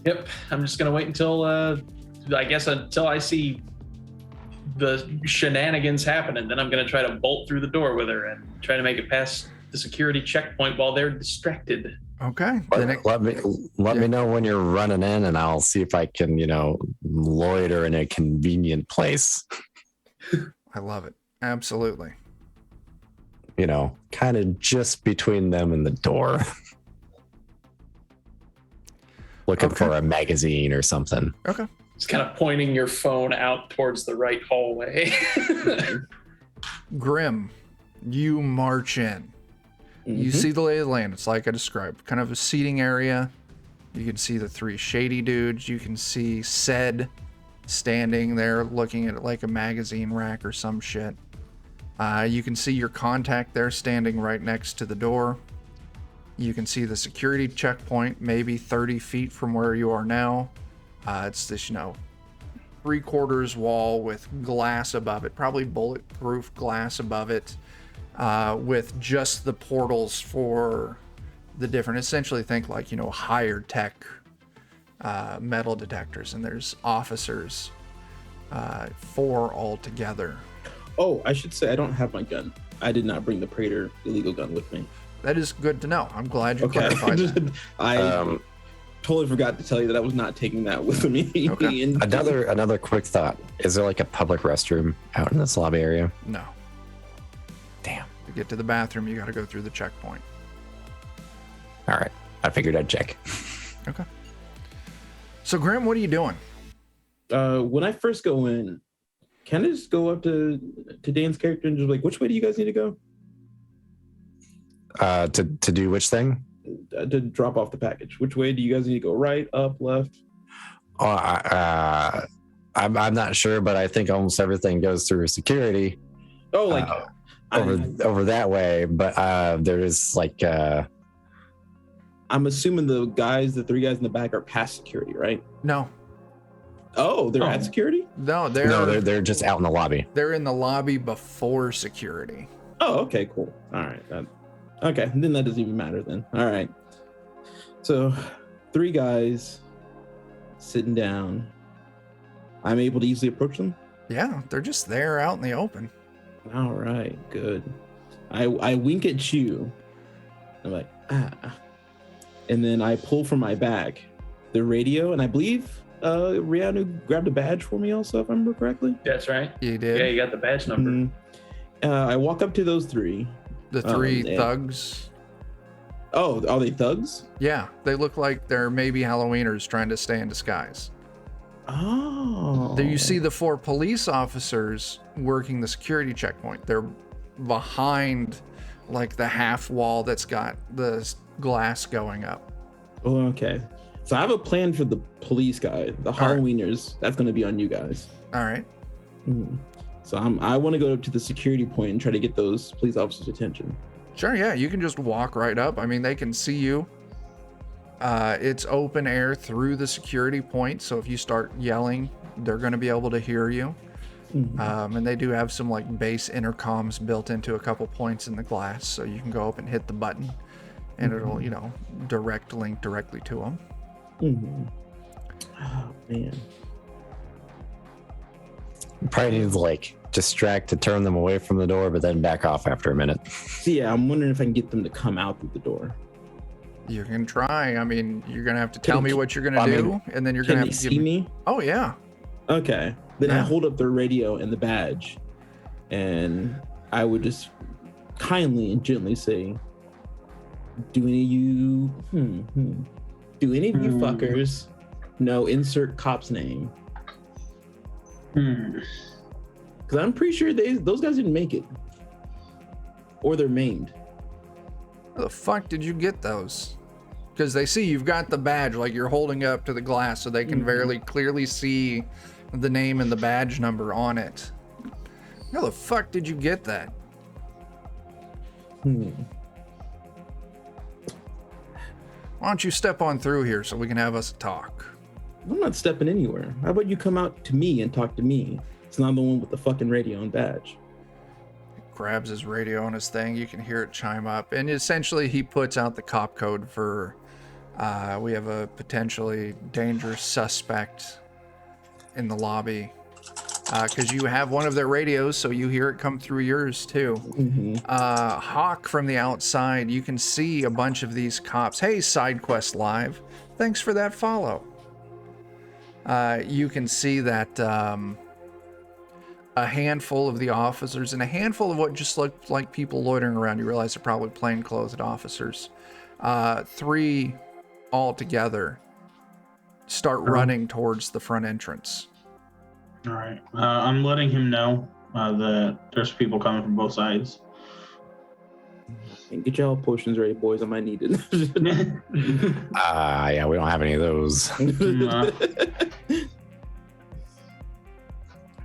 Yep. I'm just gonna wait until until I see the shenanigans happening. Then I'm gonna try to bolt through the door with her and try to make it past the security checkpoint while they're distracted. Okay. Let me know when you're running in, and I'll see if I can, loiter in a convenient place. I love it. Absolutely. Kind of just between them and the door. Looking Okay. for a magazine or something. Okay. Just kind of pointing your phone out towards the right hallway. Grim, you march in. You see the lay of the land. It's like I described. Kind of a seating area. You can see the three shady dudes. You can see Sed standing there looking at it like a magazine rack or some shit. You can see your contact there standing right next to the door. You can see the security checkpoint maybe 30 feet from where you are now. It's this, 3/4 wall with glass above it, probably bulletproof glass above it, with just the portals for the different, essentially think like, higher tech metal detectors. And there's officers, 4 altogether. Oh, I should say I don't have my gun. I did not bring the Praetor illegal gun with me. That is good to know. I'm glad you clarified that. I totally forgot to tell you that I was not taking that with me. Okay. Another quick thought. Is there like a public restroom out in this lobby area? No. Damn. To get to the bathroom, you got to go through the checkpoint. All right. I figured I'd check. Okay. So, Grim, what are you doing? When I first go in, can I just go up to Dan's character and just like, which way do you guys need to go? To do which thing? To drop off the package. Which way do you guys need to go? Right, up, left? I'm not sure, but I think almost everything goes through security. Oh, like over that way. But there is like. I'm assuming the 3 guys in the back are past security, right? No. Oh, they're at security? No, they're just out in the lobby. They're in the lobby before security. Oh, okay, cool. All right. Okay, then that doesn't even matter then. All right. So 3 guys sitting down. I'm able to easily approach them. Yeah, they're just there out in the open. All right, good. I wink at you. I'm like, and then I pull from my bag the radio, and I believe Rihanna grabbed a badge for me also, if I remember correctly. That's right. You did. Yeah, you got the badge number. I walk up to those three. The three and- thugs. Oh, are they thugs? Yeah, they look like they're maybe Halloweeners trying to stay in disguise. Oh. There you see the 4 police officers working the security checkpoint. They're behind like the half wall that's got the glass going up. Oh, okay. So I have a plan for the police guy, the Halloweeners. That's going to be on you guys. All right. So I want to go up to the security point and try to get those police officers' attention. Sure, yeah, you can just walk right up. I mean, they can see you. It's open air through the security point, so if you start yelling, they're going to be able to hear you. And they do have some like base intercoms built into a couple points in the glass, so you can go up and hit the button, and it'll, you know, direct link directly to them. Oh man. Probably need to like distract to turn them away from the door, but then back off after a minute. So yeah, I'm wondering if I can get them to come out through the door. You can try. I mean, you're gonna have to tell Can- me what you're gonna do, and then you're Can gonna they have to see me? Oh yeah. Okay. Then I Yeah. hold up their radio and the badge, and I would just kindly and gently say, "Do any of you, do any of you fuckers know insert cop's name?" Because I'm pretty sure those guys didn't make it, or they're maimed. Where the fuck did you get those? Because they see you've got the badge, like you're holding up to the glass, so they can very clearly see the name and the badge number on it. How the fuck did you get that? Why don't you step on through here so we can have us a talk? I'm not stepping anywhere. How about you come out to me and talk to me? It's not the one with the fucking radio and badge. Grabs his radio on his thing. You can hear it chime up, and essentially he puts out the cop code for we have a potentially dangerous suspect in the lobby, because you have one of their radios, so you hear it come through yours too. Hawk from the outside, you can see a bunch of these cops. Hey, SideQuest Live, thanks for that follow. You can see that a handful of the officers and a handful of what just looked like people loitering around. You realize they're probably plainclothed officers. 3 all together start running towards the front entrance. All right. I'm letting him know that there's people coming from both sides. And get y'all potions ready, boys. I might need it. Yeah, we don't have any of those.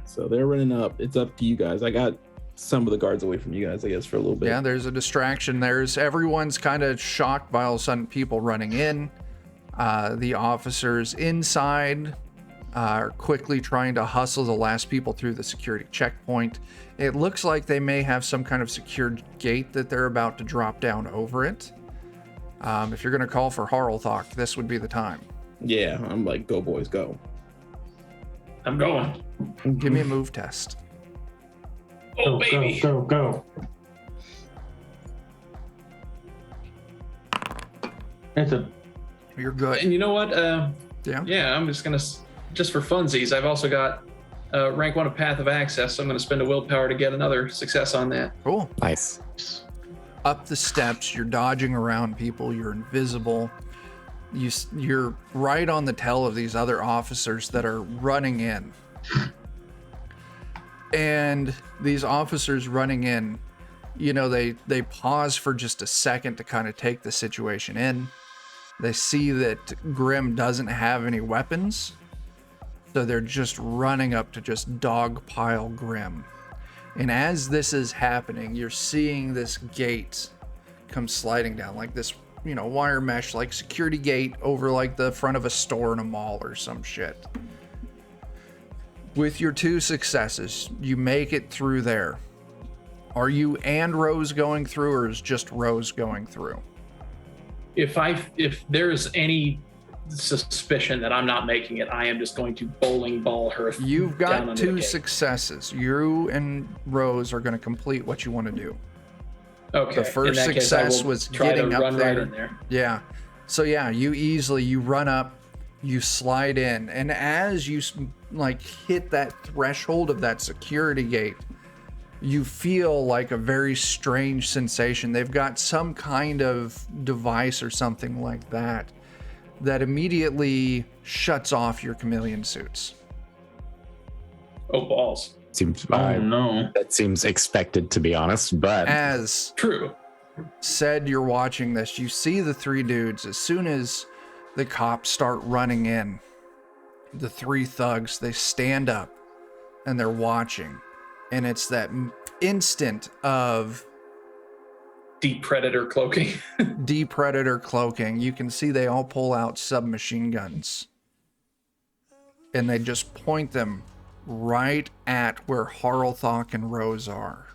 So they're running up. It's up to you guys. I got some of the guards away from you guys, I guess, for a little bit. Yeah, there's a distraction. Everyone's kind of shocked by all of a sudden people running in. The officers inside are quickly trying to hustle the last people through the security checkpoint. It looks like they may have some kind of secured gate that they're about to drop down over it. If you're going to call for Harlthok, this would be the time. Yeah, I'm like, go boys, go. I'm going. Give me a move test. Oh, baby. Go. You're good. And you know what? Yeah. I'm just for funsies, I've also got rank 1 of Path of Access, so I'm going to spend a willpower to get another success on that. Cool. Nice. Up the steps, you're dodging around people, you're invisible. You're right on the tail of these other officers that are running in. And these officers running in, you know, they pause for just a second to kind of take the situation in. They see that Grim doesn't have any weapons, so they're just running up to just dogpile Grim. And as this is happening, you're seeing this gate come sliding down, like this, you know, wire mesh, like security gate over like the front of a store in a mall or some shit. With your 2 successes, you make it through there. Are you and Rose going through, or is just Rose going through? If there is any suspicion that I'm not making it, I am just going to bowling ball her. You've down got under the 2 cake. successes. You and Rose are going to complete what you want to do. Okay. The first in that case, I success will was try getting to up run there. right in there. Yeah. So yeah, you run up, you slide in, and as you like hit that threshold of that security gate, you feel like a very strange sensation. They've got some kind of device or something like that that immediately shuts off your chameleon suits. Oh, balls. Seems Oh no. that seems expected, to be honest. But As True. said, you're watching this, you see the 3 dudes. As soon as the cops start running in, the 3 thugs, they stand up and they're watching. And it's that instant of Deep predator cloaking. deep predator cloaking. You can see they all pull out submachine guns. And they just point them right at where Harlthok and Rose are.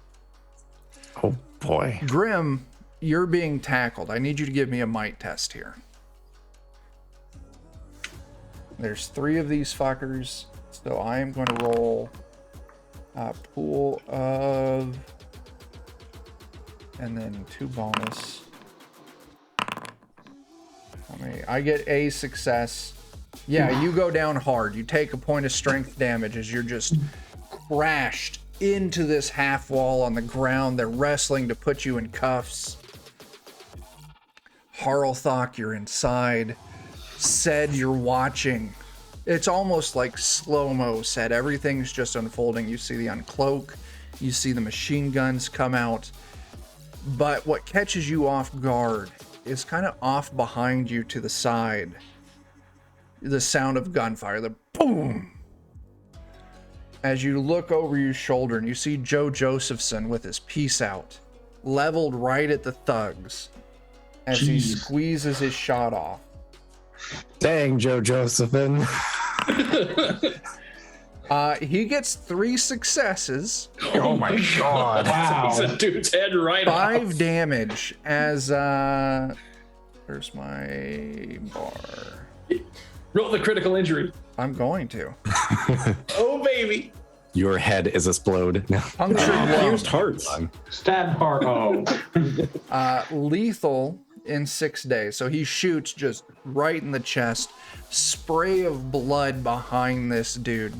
oh boy, Grim, you're being tackled. I need you to give me a might test here. There's 3 of these fuckers. So I am going to roll a pool of... and then 2 bonus. I get a success. Yeah, you go down hard. You take a point of strength damage as you're just crashed into this half wall on the ground. They're wrestling to put you in cuffs. Harlthok, you're inside. Said, you're watching. It's almost like slow-mo, Said. Everything's just unfolding. You see the uncloak. You see the machine guns come out. But what catches you off guard is kind of off behind you to the side. The sound of gunfire, the boom. As you look over your shoulder and you see Joe Josephson with his piece out, leveled right at the thugs as he Jeez. squeezes his shot off. dang, Joe Josephson. He gets 3 successes, Oh my god. He's Wow. a dude's head right 5 off. damage as where's my bar? Roll the critical injury. I'm going to. Oh, baby. Your head is explode. Punctured Pierced lung. hearts. Stab heart. Oh. Lethal in 6 days. So he shoots just right in the chest. Spray of blood behind this dude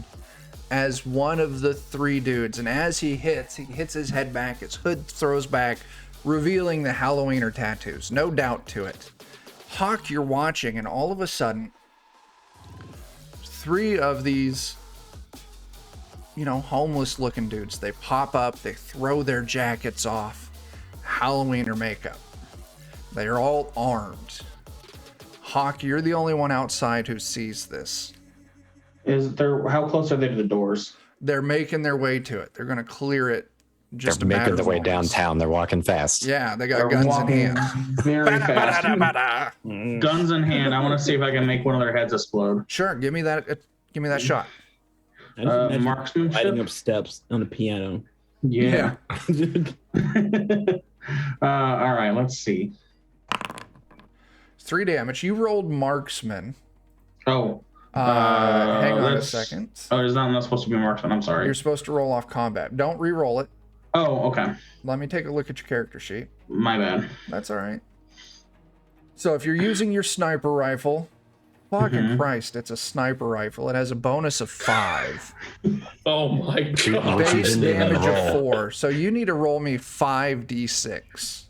as one of the 3 dudes. And as he hits his head back, his hood throws back, revealing the Halloweener tattoos. No doubt to it. Hawk, you're watching, and all of a sudden, 3 of these, homeless looking dudes, they pop up, they throw their jackets off, Halloweener makeup. They're all armed. Hawk, you're the only one outside who sees this. How close are they to the doors? They're making their way to it. They're going to clear it. Just They're a matter making of their way moments. downtown. They're walking fast. Yeah, they got They're guns in walking hand. very fast. Guns in hand. I want to see if I can make one of their heads explode. Sure, give me that shot. I just imagine Marksmanship? lighting up steps on a piano. Yeah. All right. Let's see. 3 damage. You rolled marksman. Oh. Hang on a that's- second. Oh, it's not supposed to be marksman. I'm sorry. You're supposed to roll off combat. Don't re-roll it. Oh, okay. Let me take a look at your character sheet. My bad. That's all right. So if you're using your sniper rifle, fucking Christ, it's a sniper rifle. It has a bonus of 5. Oh, my God. Base didn't even damage of roll. 4. So you need to roll me 5d6.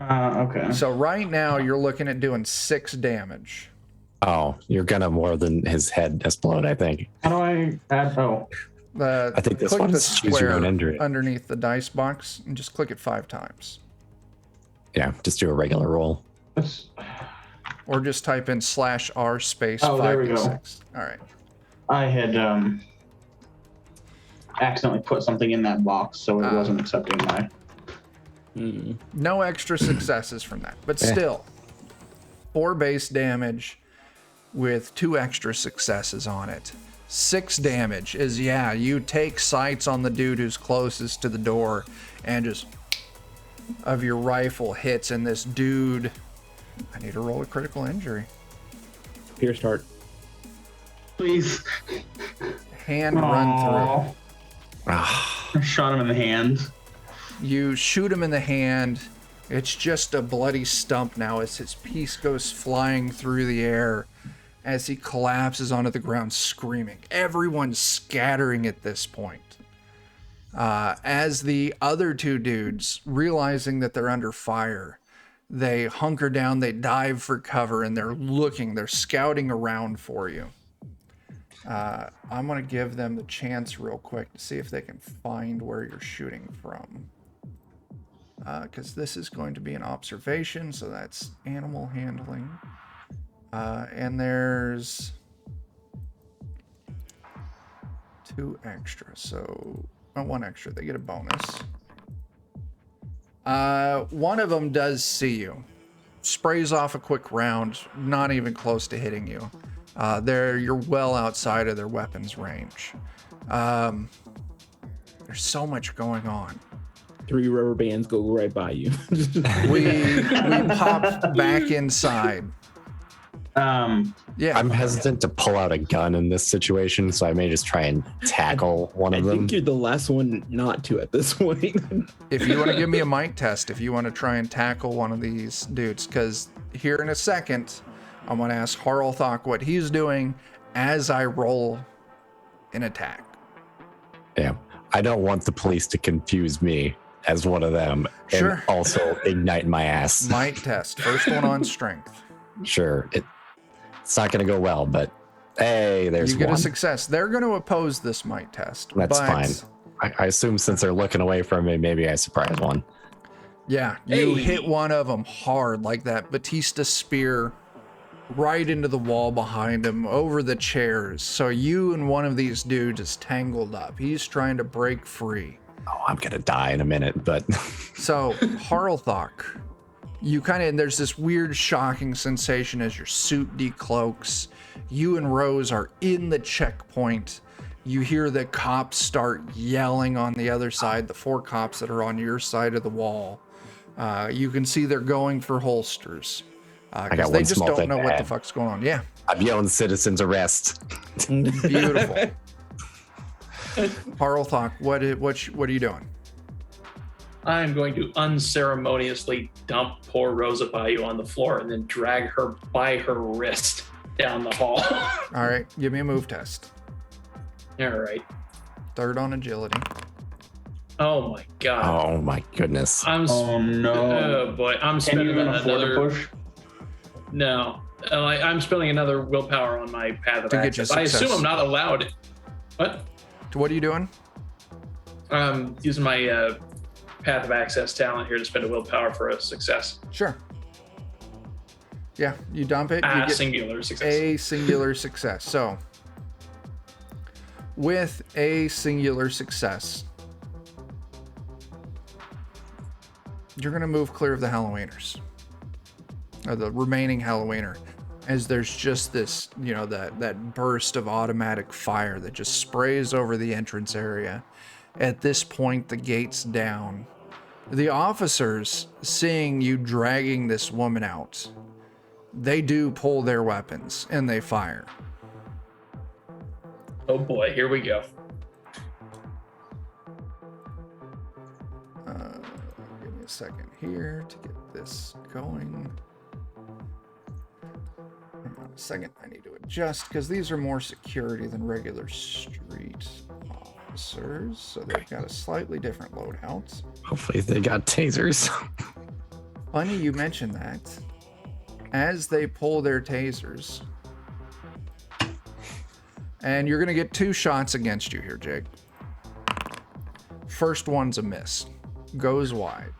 Okay. So right now you're looking at doing 6 damage. Oh, you're gonna more than his head explode, I think. How do I add? Oh. I think this Click the one's choose your own square injury. underneath the dice box and just click it 5 times. Yeah, just do a regular roll. That's, Or just type in /r space Oh, there we go. 5d6. All right. I had accidentally put something in that box, so it wasn't accepting my. No extra successes from that, but still 4 base damage with 2 extra successes on it. 6 damage is, you take sights on the dude who's closest to the door and just of your rifle hits, and this dude, I need to roll a critical injury. Pierce heart. Please. Hand run Aw. through. I shot him in the hand. You shoot him in the hand. It's just a bloody stump now as his piece goes flying through the air as he collapses onto the ground screaming. Everyone's scattering at this point. As the other two dudes, realizing that they're under fire, they hunker down, they dive for cover, and they're scouting around for you. I'm going to give them the chance real quick to see if they can find where you're shooting from. Because this is going to be an observation, so that's animal handling. And there's 2 extra, so 1 extra. They get a bonus. One of them does see you. Sprays off a quick round, not even close to hitting you. You're well outside of their weapons range. There's so much going on. 3 rubber bands go right by you. We pop back inside. Yeah. I'm hesitant to pull out a gun in this situation, so I may just try and tackle one of I them. think you're the last one not to at this point. If you want to give me a might test, if you want to try and tackle one of these dudes, because here in a second, I'm going to ask Harlthok what he's doing as I roll an attack. Yeah. I don't want the police to confuse me as one of them Sure. and also ignite my ass. Might test. First one on strength. Sure. It's not going to go well, but hey, there's You get one. a success. They're going to oppose this might test. That's but fine. I assume since they're looking away from me, maybe I surprise one. Yeah, you Hey. hit one of them hard like that Batista spear right into the wall behind him, over the chairs. So you and one of these dudes is tangled up. He's trying to break free. Oh, I'm going to die in a minute, but So, Harlthok, there's this weird shocking sensation as your suit decloaks. You and Rose are in the checkpoint. You hear the cops start yelling on the other side, the 4 cops that are on your side of the wall. You can see they're going for holsters. got Because they one just small don't thing know to what the add. fuck's going on. Yeah, I'm yelling citizens arrest. beautiful. Harlthok, what are you doing? I'm going to unceremoniously dump poor Rosa Bayou on the floor and then drag her by her wrist down the hall. All right, give me a move test. All right. 3rd on agility. Oh my god. Oh my goodness. Oh no. Oh boy, I'm Can you spending even afford a another. push? No, I'm spending another willpower on my path of To get you access. I assume success. I'm not allowed. What? What are you doing? Using my path of access talent here to spend a willpower for a success. Sure. Yeah, you dump it. You get Singular success. a singular success. So, with a singular success, you're going to move clear of the Halloweeners, or the remaining Halloweener, as there's just this, that burst of automatic fire that just sprays over the entrance area. At this point, the gate's down. The officers, seeing you dragging this woman out, they do pull their weapons and they fire. Oh boy, here we go. Give me a second here to get this going. Hang on a second, I need to adjust because these are more security than regular street officers, so they've got a slightly different loadout. Hopefully they got tasers. Funny you mentioned that. As they pull their tasers, and you're gonna get 2 shots against you here, Jake. First one's a miss, goes wide.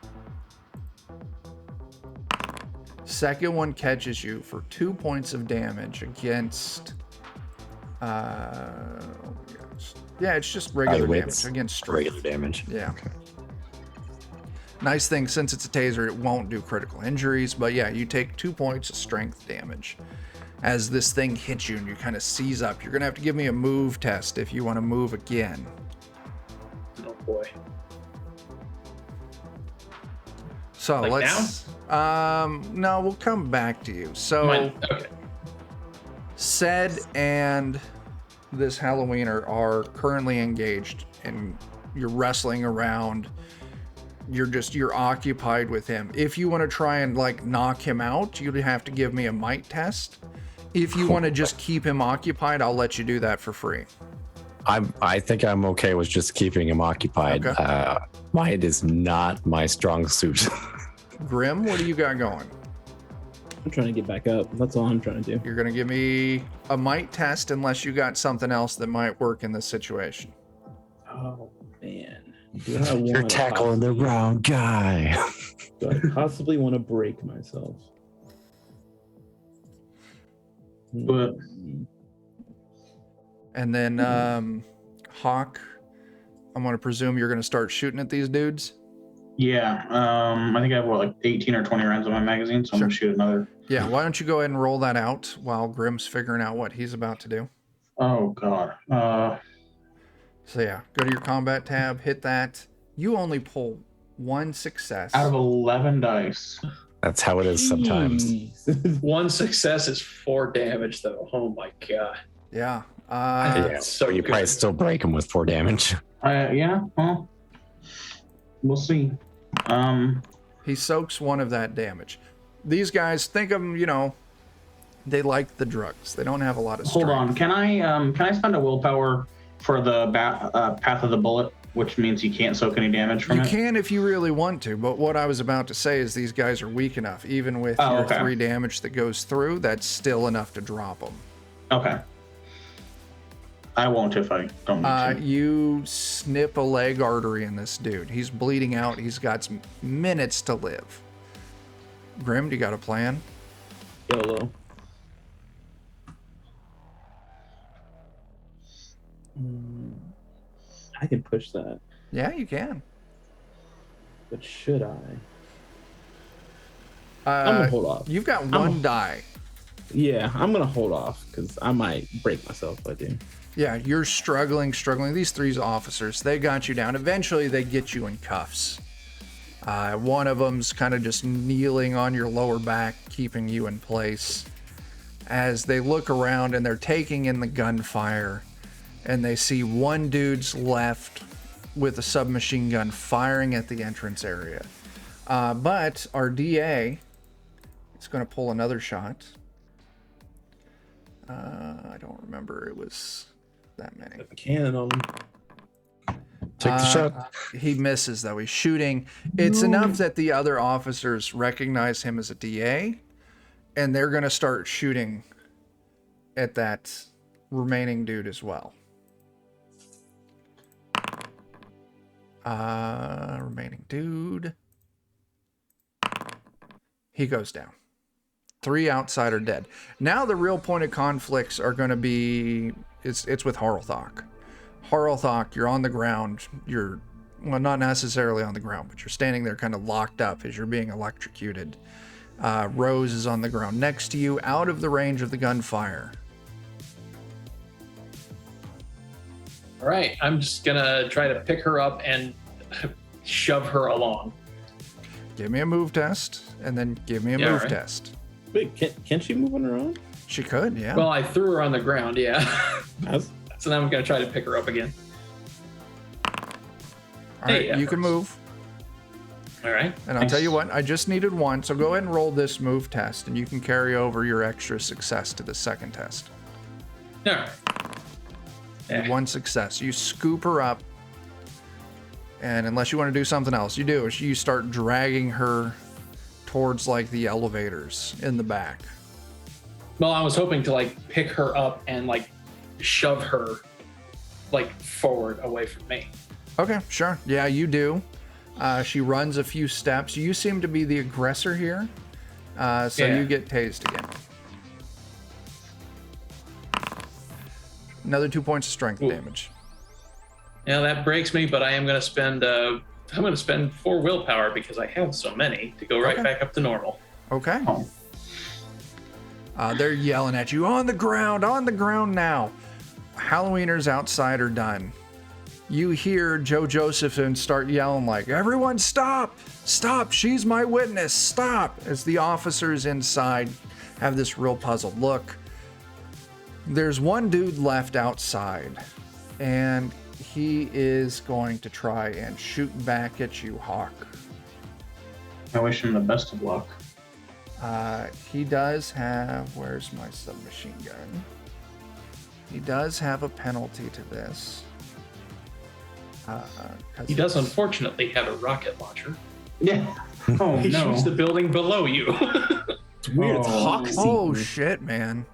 Second one catches you for 2 points of damage against oh my gosh. Yeah, it's just regular damage against strength. Regular damage. Yeah. Okay. Nice thing, since it's a taser, it won't do critical injuries, but yeah, you take 2 points of strength damage as this thing hits you and you kind of seize up. You're gonna have to give me a move test if you want to move again. Oh boy. So Like let's no, we'll come back to you. So Okay. Sed and this Halloweener are currently engaged, and you're wrestling around. You're occupied with him. If you want to try and like knock him out, you'd have to give me a might test. If you want to just keep him occupied, I'll let you do that for free. I think I'm okay with just keeping him occupied. Okay. Might is not my strong suit. Grim, what do you got going? I'm trying to get back up. That's all I'm trying to do. You're going to give me a might test unless you got something else that might work in this situation. Oh man, do I want You're tackling the wrong guy. Do I possibly want to break myself? But- And then, Hawk, I'm going to presume you're going to start shooting at these dudes. Yeah. I think I have like 18 or 20 rounds in my magazine, so I'm gonna shoot another. Yeah, why don't you go ahead and roll that out while Grim's figuring out what he's about to do. Oh God. So yeah, go to your combat tab, hit that. You only pull one success. Out of 11 dice. That's how it is sometimes. Jeez. One success is 4 damage, though. Oh my god. Yeah. Yeah, so you good. probably still break him with 4 damage. Yeah. Well, we'll see. He soaks one of that damage. These guys, think of them, they like the drugs. They don't have a lot of strength. Hold on. Can I spend a willpower for the path of the bullet, which means you can't soak any damage from You it? can if you really want to, but what I was about to say is these guys are weak enough. Even with your okay. 3 damage that goes through, that's still enough to drop them. Okay. I won't if I don't need to. You snip a leg artery in this dude. He's bleeding out. He's got some minutes to live. Grim, do you got a plan? YOLO. I can push that, Yeah, you can. but should I? I'm gonna hold off. You've got one die. Yeah, I'm gonna hold off because I might break myself if I do. Yeah, you're struggling. These 3 officers, they got you down. Eventually, they get you in cuffs. One of them's kind of just kneeling on your lower back, keeping you in place. As they look around and they're taking in the gunfire, and they see one dude's left with a submachine gun firing at the entrance area. But our DA is going to pull another shot. I don't remember. It was that many. Put the cannon on him. Take the shot. He misses, though. He's shooting. It's enough that the other officers recognize him as a DA, and they're going to start shooting at that remaining dude as well. Remaining dude. He goes down. 3 outside are dead. Now the real point of conflicts are going to be, it's with Harlthok. Harlthok, you're on the ground. You're, well, not necessarily on the ground, but you're standing there kind of locked up as you're being electrocuted. Rose is on the ground next to you, out of the range of the gunfire. All right, I'm just gonna try to pick her up and shove her along. Give me a move test, and then give me a move right. test. Wait, can she move on her own? She could, yeah. Well, I threw her on the ground, yeah. That's- So now I'm gonna try to pick her up again. All right, yeah, you can move. All right. And I'll tell you what, I just needed 1, so go ahead and roll this move test, and you can carry over your extra success to the second test. All right. Yeah. 1 success. You scoop her up, and unless you want to do something else, you do is you start dragging her towards like the elevators in the back. Well, I was hoping to like pick her up and like shove her like forward away from me. Okay, sure. Yeah, you do. She runs a few steps. You seem to be the aggressor here, so Yeah. you get tased again. Another 2 points of strength Ooh. damage. Yeah, that breaks me, but I am gonna spend 4 willpower because I have so many to go right Okay. back up to normal. Okay. Oh. They're yelling at you, on the ground now. Halloweeners outside are done. You hear Joe Josephson start yelling like, everyone stop, she's my witness, stop, as the officers inside have this real puzzled look. There's one dude left outside, and he is going to try and shoot back at you, Hawk. I wish him the best of luck. He does have... Where's my submachine gun? He does have a penalty to this. He does unfortunately have a rocket launcher. Yeah. Oh, He no. shoots the building below you. It's weird. It's Hawk Oh, season. shit, man.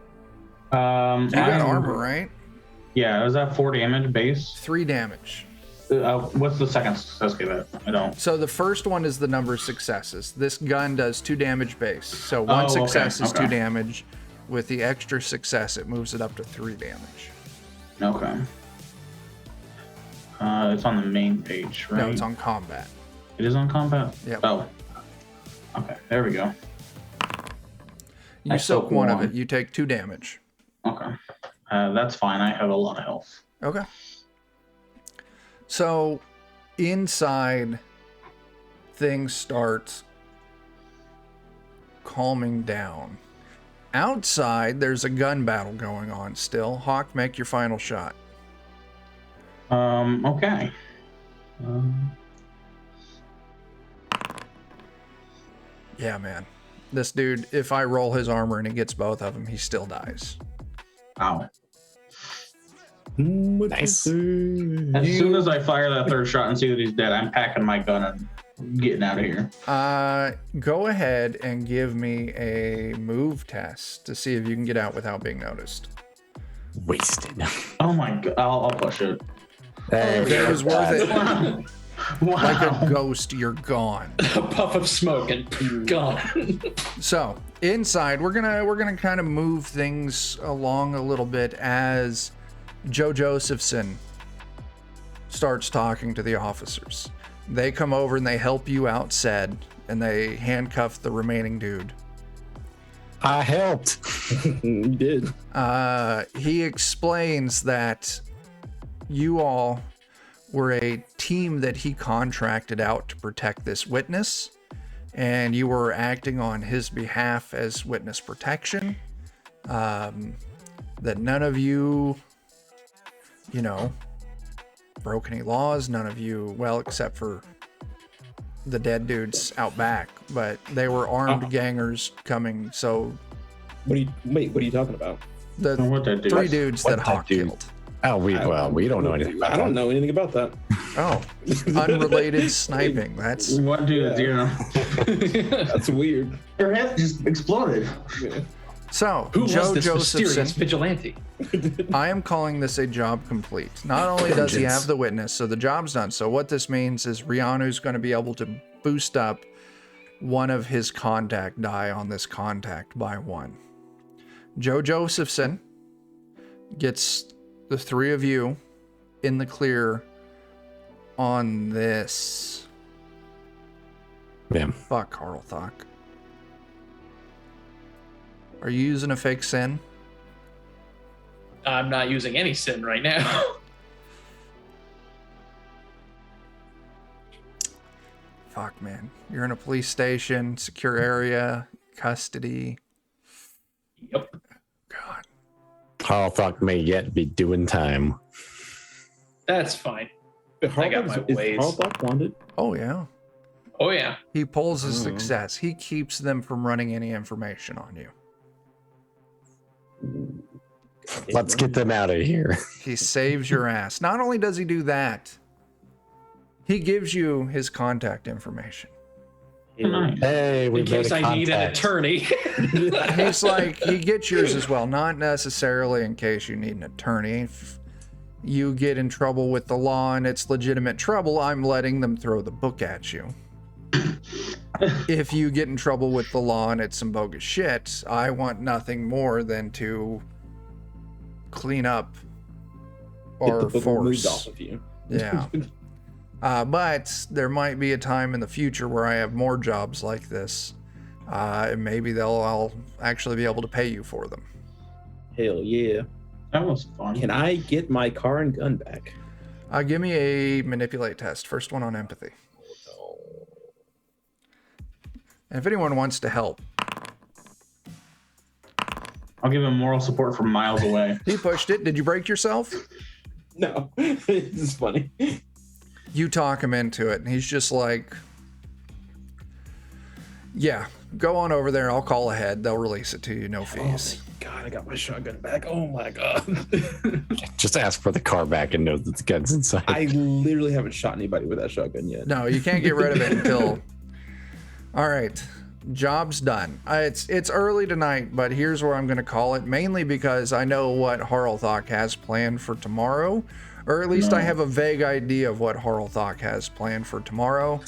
You You got armor, right? Yeah, is that 4 damage base? 3 damage. What's the second success give it? I don't. So the first one is the number of successes. This gun does 2 damage base. So one okay, success is 2 okay. damage. With the extra success, it moves it up to 3 damage. Okay. It's on the main page, right? No, it's on combat. It is on combat? Yep. Oh. Okay, there we go. You I soak soak one of one. it, you take 2 damage. Okay. That's fine. I have a lot of health. Okay. So inside, things start calming down. Outside, there's a gun battle going on still. Hawk, make your final shot. Okay. Yeah, man. This dude, if I roll his armor and he gets both of them, he still dies. Ow. Nice. As soon as I fire that third shot and see that he's dead, I'm packing my gun and getting out of here. Go ahead and give me a move test to see if you can get out without being noticed. Wasted. Oh my god. I'll push it. There we It go. was worth it. Wow. Like a ghost, you're gone. A puff of smoke and gone. So inside, we're gonna kind of move things along a little bit as Joe Josephson starts talking to the officers. They come over and they help you out, said, and they handcuff the remaining dude. I helped. You did. He explains that you all were a team that he contracted out to protect this witness, and you were acting on his behalf as witness protection. That none of you, broke any laws. None of you, well, except for the dead dudes out back, but they were armed gangers coming. So What are you talking about? the What that dude? 3 dudes What that that Hawk dude? killed. Oh, we don't know anything about I don't that. know anything about that. Oh, unrelated sniping. That's What dude? Yeah. That's weird. Your head just exploded. so. Who Joe was this mysterious Josephson. vigilante? I am calling this a job complete. Not only does he Vengeance. have the witness, so the job's done. So what this means is Rianu's going to be able to boost up one of his contact die on this contact by 1. Joe Josephson gets the 3 of you in the clear on this. Yeah. Fuck, Carl Thock. Are you using a fake sin? I'm not using any sin right now. Fuck, man. You're in a police station, secure area, custody. Yep. God. Carl Thought may yet be doing time. That's fine. Is I got my ways. Harlock wanted? Oh, yeah. Oh yeah. He pulls his Oh. success. He keeps them from running any information on you. Let's get them out of here. He saves your ass. Not only does he do that, he gives you his contact information. Nice. Hey, we In case made a I need an contact. attorney. He's like, he gets yours as well. Not necessarily in case you need an attorney. If you get in trouble with the law and it's legitimate trouble, I'm letting them throw the book at you. If you get in trouble with the law and it's some bogus shit, I want nothing more than to clean up Get the or book removed force. off of you. Yeah. But there might be a time in the future where I have more jobs like this. And maybe I'll actually be able to pay you for them. Hell yeah. That was fun. Can I get my car and gun back? Give me a manipulate test. First one on empathy. And if anyone wants to help, I'll give him moral support from miles away. He pushed it. Did you break yourself? No, this is funny. You talk him into it, and he's just like, yeah, go on over there. I'll call ahead. They'll release it to you, no fees. Oh my God, I got my shotgun back. Oh my God. Just ask for the car back and know that the gun's inside. I literally haven't shot anybody with that shotgun yet. No, you can't get rid of it until... All right, job's done. It's early tonight, but here's where I'm going to call it, mainly because I know what Harlthok has planned for tomorrow, or at least I have a vague idea of what Harlthok has planned for tomorrow.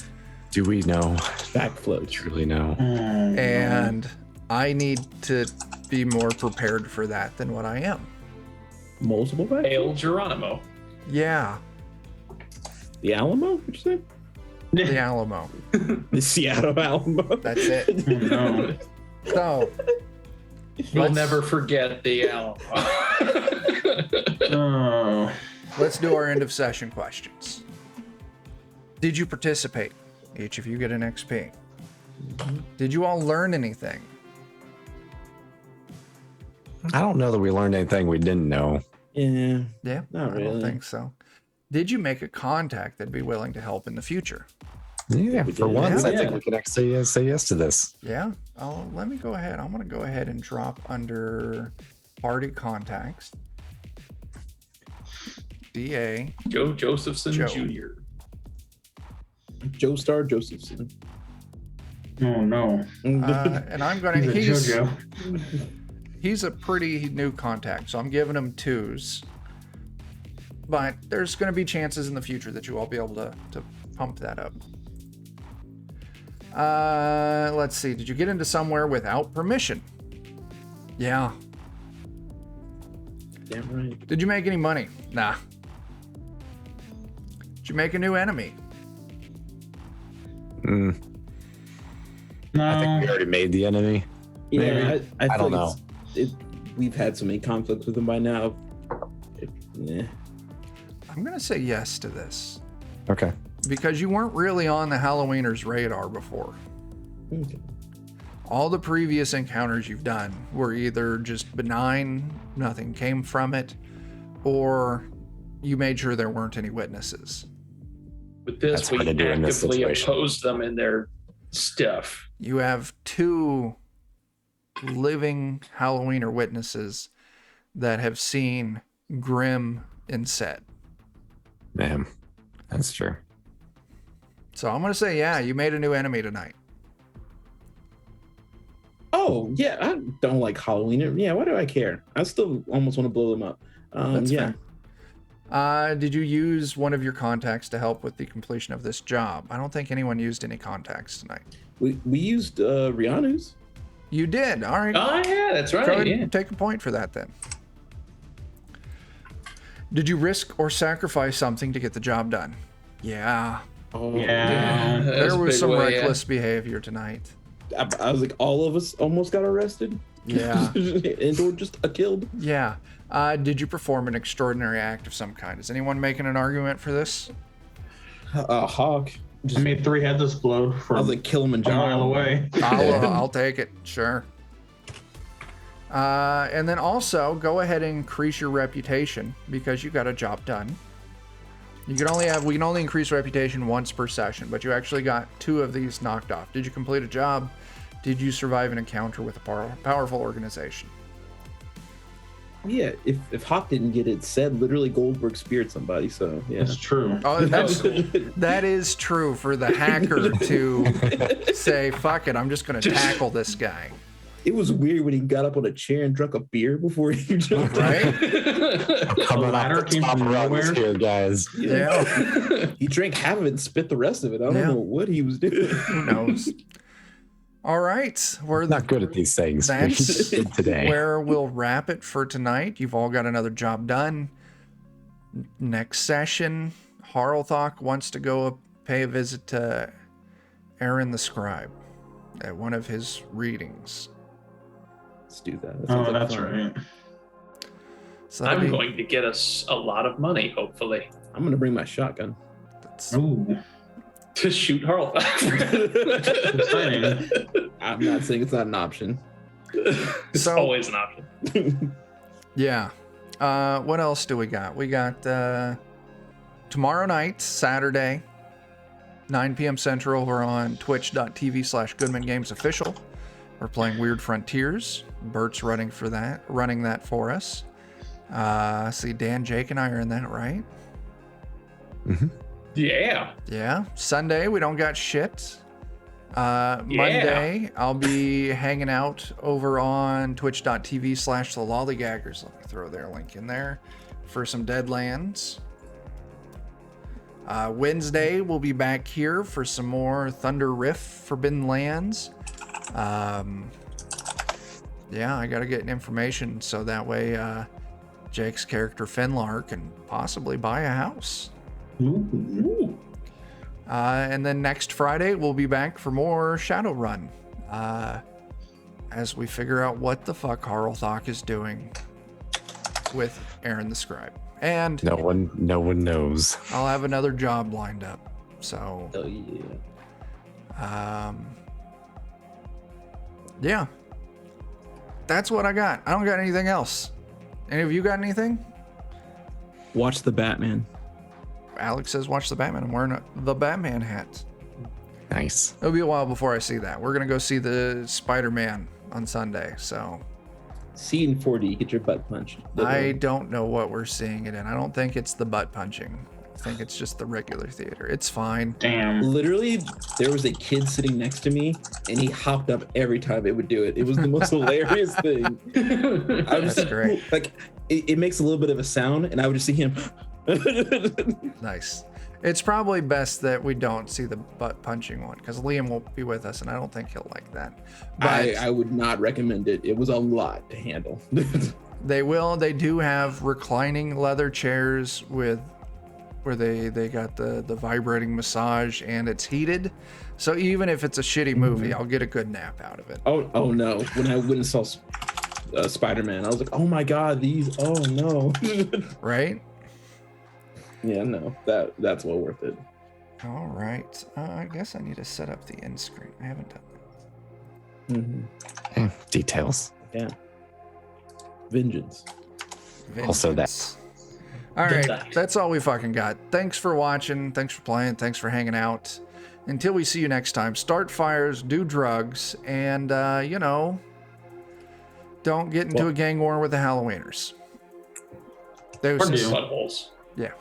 Do we know? Backflow. Truly know. And I need to be more prepared for that than what I am. Multiple backflow? Hail Geronimo. Yeah, The Alamo? What you say? the Alamo. The Seattle Alamo. That's it. No. So, You'll never forget the Alamo. Oh. let's do our end of session questions. Did you participate? Each of you get an XP. Did you all learn anything? I don't know that we learned anything we didn't know. Yeah. Yeah, Not I don't really. think so. Did you make a contact that'd be willing to help in the future? Yeah, we for did. once, Yeah. I think we can actually say yes to this. Yeah. Let me go ahead. I'm going to go ahead and drop under party contacts. DA. Joe Josephson Joe. Jr. Joe Star Josephson. Oh no. And I'm going to... He's a JoJo. He's a pretty new contact, so I'm giving him 2s. But there's going to be chances in the future that you all be able to pump that up. Let's see. Did you get into somewhere without permission? Yeah. Damn right. Did you make any money? Nah. Did you make a new enemy? Mm, No. I think we already made the enemy. Yeah, I I don't feel know. like we've had so many conflicts with him by now. Yeah. I'm going to say yes to this. Okay. Because you weren't really on the Halloweeners' radar before. Okay. All the previous encounters you've done were either just benign, nothing came from it, or you made sure there weren't any witnesses. With this, That's we hard to do in this actively situation. opposed them in their stuff. You have 2 living Halloweener witnesses that have seen Grim in set. Damn. That's true. So I'm going to say, yeah, you made a new enemy tonight. Oh, yeah, I don't like Halloween. Yeah, why do I care? I still almost want to blow them up. That's Yeah. fair. Did you use one of your contacts to help with the completion of this job? I don't think anyone used any contacts tonight. We used Rihanna's. You did. All right. Oh, yeah, that's Go right. ahead Yeah. and take a point for that then. Did you risk or sacrifice something to get the job done? Yeah. Oh, Yeah. That There a was big some way, yeah. reckless behavior tonight. I was like, all of us almost got arrested. Yeah. And or just killed. Yeah. Did you perform an extraordinary act of some kind? Is anyone making an argument for this? Hawk. I made 3 heads explode I from was like a Kilimanjaro. mile away. I'll take it. Sure. And then also go ahead and increase your reputation because you got a job done. We can only increase reputation once per session, but you actually got 2 of these knocked off. Did you complete a job? Did you survive an encounter with a powerful organization? Yeah, if Hawk didn't get it, said literally Goldberg speared somebody. So yeah. That's true. Oh, that is true for the hacker to say, fuck it, I'm just going to tackle this guy. It was weird when he got up on a chair and drank a beer before he jumped. Right? Coming ladder off the came top from rungs nowhere. here, guys. Yeah. He drank half of it and spit the rest of it. I don't Yeah. know what he was doing. Who knows? All right. We're Not good at these things. We That's just did today. where we'll wrap it for tonight. You've all got another job done. Next session, Harlthok wants to go pay a visit to Aaron the Scribe at one of his readings. Let's do that. That Oh, sounds like that's fun. right. So that'll I'm be- going to get us a lot of money, hopefully, I'm gonna bring my shotgun. that's- Ooh. to shoot Harl. Exciting. I'm not saying it's not an option. It's So- always an option. Yeah. What else do we got? We got tomorrow night, Saturday, 9 p.m. Central, over on twitch.tv/Goodman Games Official. We're playing Weird Frontiers. Bert's running that for us. See, Dan, Jake, and I are in that, right? Yeah. Yeah. Sunday, we don't got shit. Monday, I'll be hanging out over on twitch.tv/The Lollygaggers. Let me throw their link in there for some Deadlands. Wednesday, we'll be back here for some more Thunder Rift Forbidden Lands. Yeah, I gotta get information so that way Jake's character Finlar can possibly buy a house. Ooh. And then next Friday, we'll be back for more Shadowrun. As we figure out what the fuck Harlthok is doing with Aaron the Scribe. And No one knows. I'll have another job lined up. So, Oh yeah. Yeah. That's what I got. I don't got anything else. Any of you got anything? Watch the Batman. Alex says, watch the Batman. I'm wearing the Batman hat. Nice. It'll be a while before I see that. We're going to go see the Spider-Man on Sunday. So See in 4D, get your butt punched. I don't know what we're seeing it in. I don't think it's the butt punching. I think it's just the regular theater. It's fine. Damn. Literally, there was a kid sitting next to me, and he hopped up every time it would do it. It was the most hilarious thing. I was That's great. Like, it makes a little bit of a sound, and I would just see him. Nice. It's probably best that we don't see the butt punching one because Liam won't be with us, and I don't think he'll like that. But I would not recommend it. It was a lot to handle. they do have reclining leather chairs where they got the vibrating massage, and it's heated. So even if it's a shitty movie, I'll get a good nap out of it. Oh no! When I went and saw Spider-Man, I was like, oh my god, these. Oh no. Right? Yeah, no, that's well worth it. All right. I guess I need to set up the end screen. I haven't done that. Details. Yeah. Vengeance. Also that. Vengeance. All right. That's all we fucking got. Thanks for watching. Thanks for playing. Thanks for hanging out. Until we see you next time, start fires, do drugs, and, don't get into a gang war with the Halloweeners. Or Deuces. do. Buttholes. Yeah.